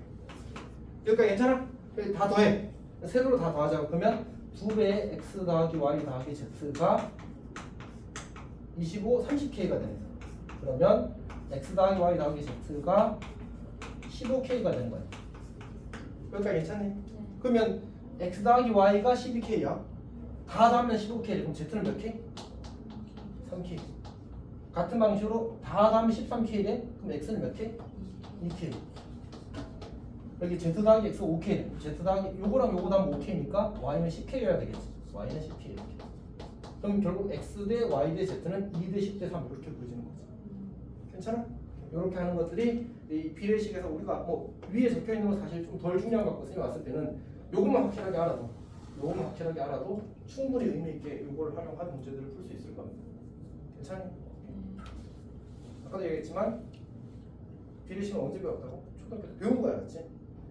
여기까지 괜찮아? 다 더해. 세로로 다 더하자고. 그러면 2배의 x 더하기 y 더하기 z가 25, 30k가 되는 거야. 그러면 x 더하기 y 더하기 z가 15k가 되는 거야. 여기까지 괜찮니? 그러면 x 더하기 y가 12k야. 다 더하면 15k. 그럼 z는 몇 k? 3k. 같은 방식으로 다 더하면 13k래. 그럼 x는 몇 k? 2k. 여기 z 더하기 x 5k. z 더하기 요거랑 요거 더하면 5k니까 y는 10k여야 되겠지. y는 10k 이렇게. 그럼 결국 x 대 y 대 z는 2 대 10 대 3 이렇게 보여지는 거지. 괜찮아? 이렇게 하는 것들이 이 비례식에서 우리가 뭐 위에 적혀 있는 건 사실 좀 덜 중요한 것 같고 선생님 왔을 때는 요것만 확실하게 알아도 충분히 의미 있게 요걸 활용한 문제들을 풀 수 있을 겁니다. 괜찮니? 아까도 얘기했지만 비례식은 언제 배웠다고? 초등학교 때 배운 거야, 맞지?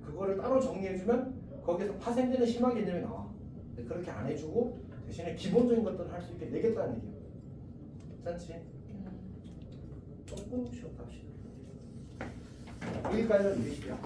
그거를 따로 정리해주면 거기에서 파생되는 심화 개념이 나와. 근데 그렇게 안 해주고 대신에 기본적인 것들을 할 수 있게 내겠다는 얘기야. 괜찮지? 조금 쉬었다 합시다. 여기까지는 이해식이야.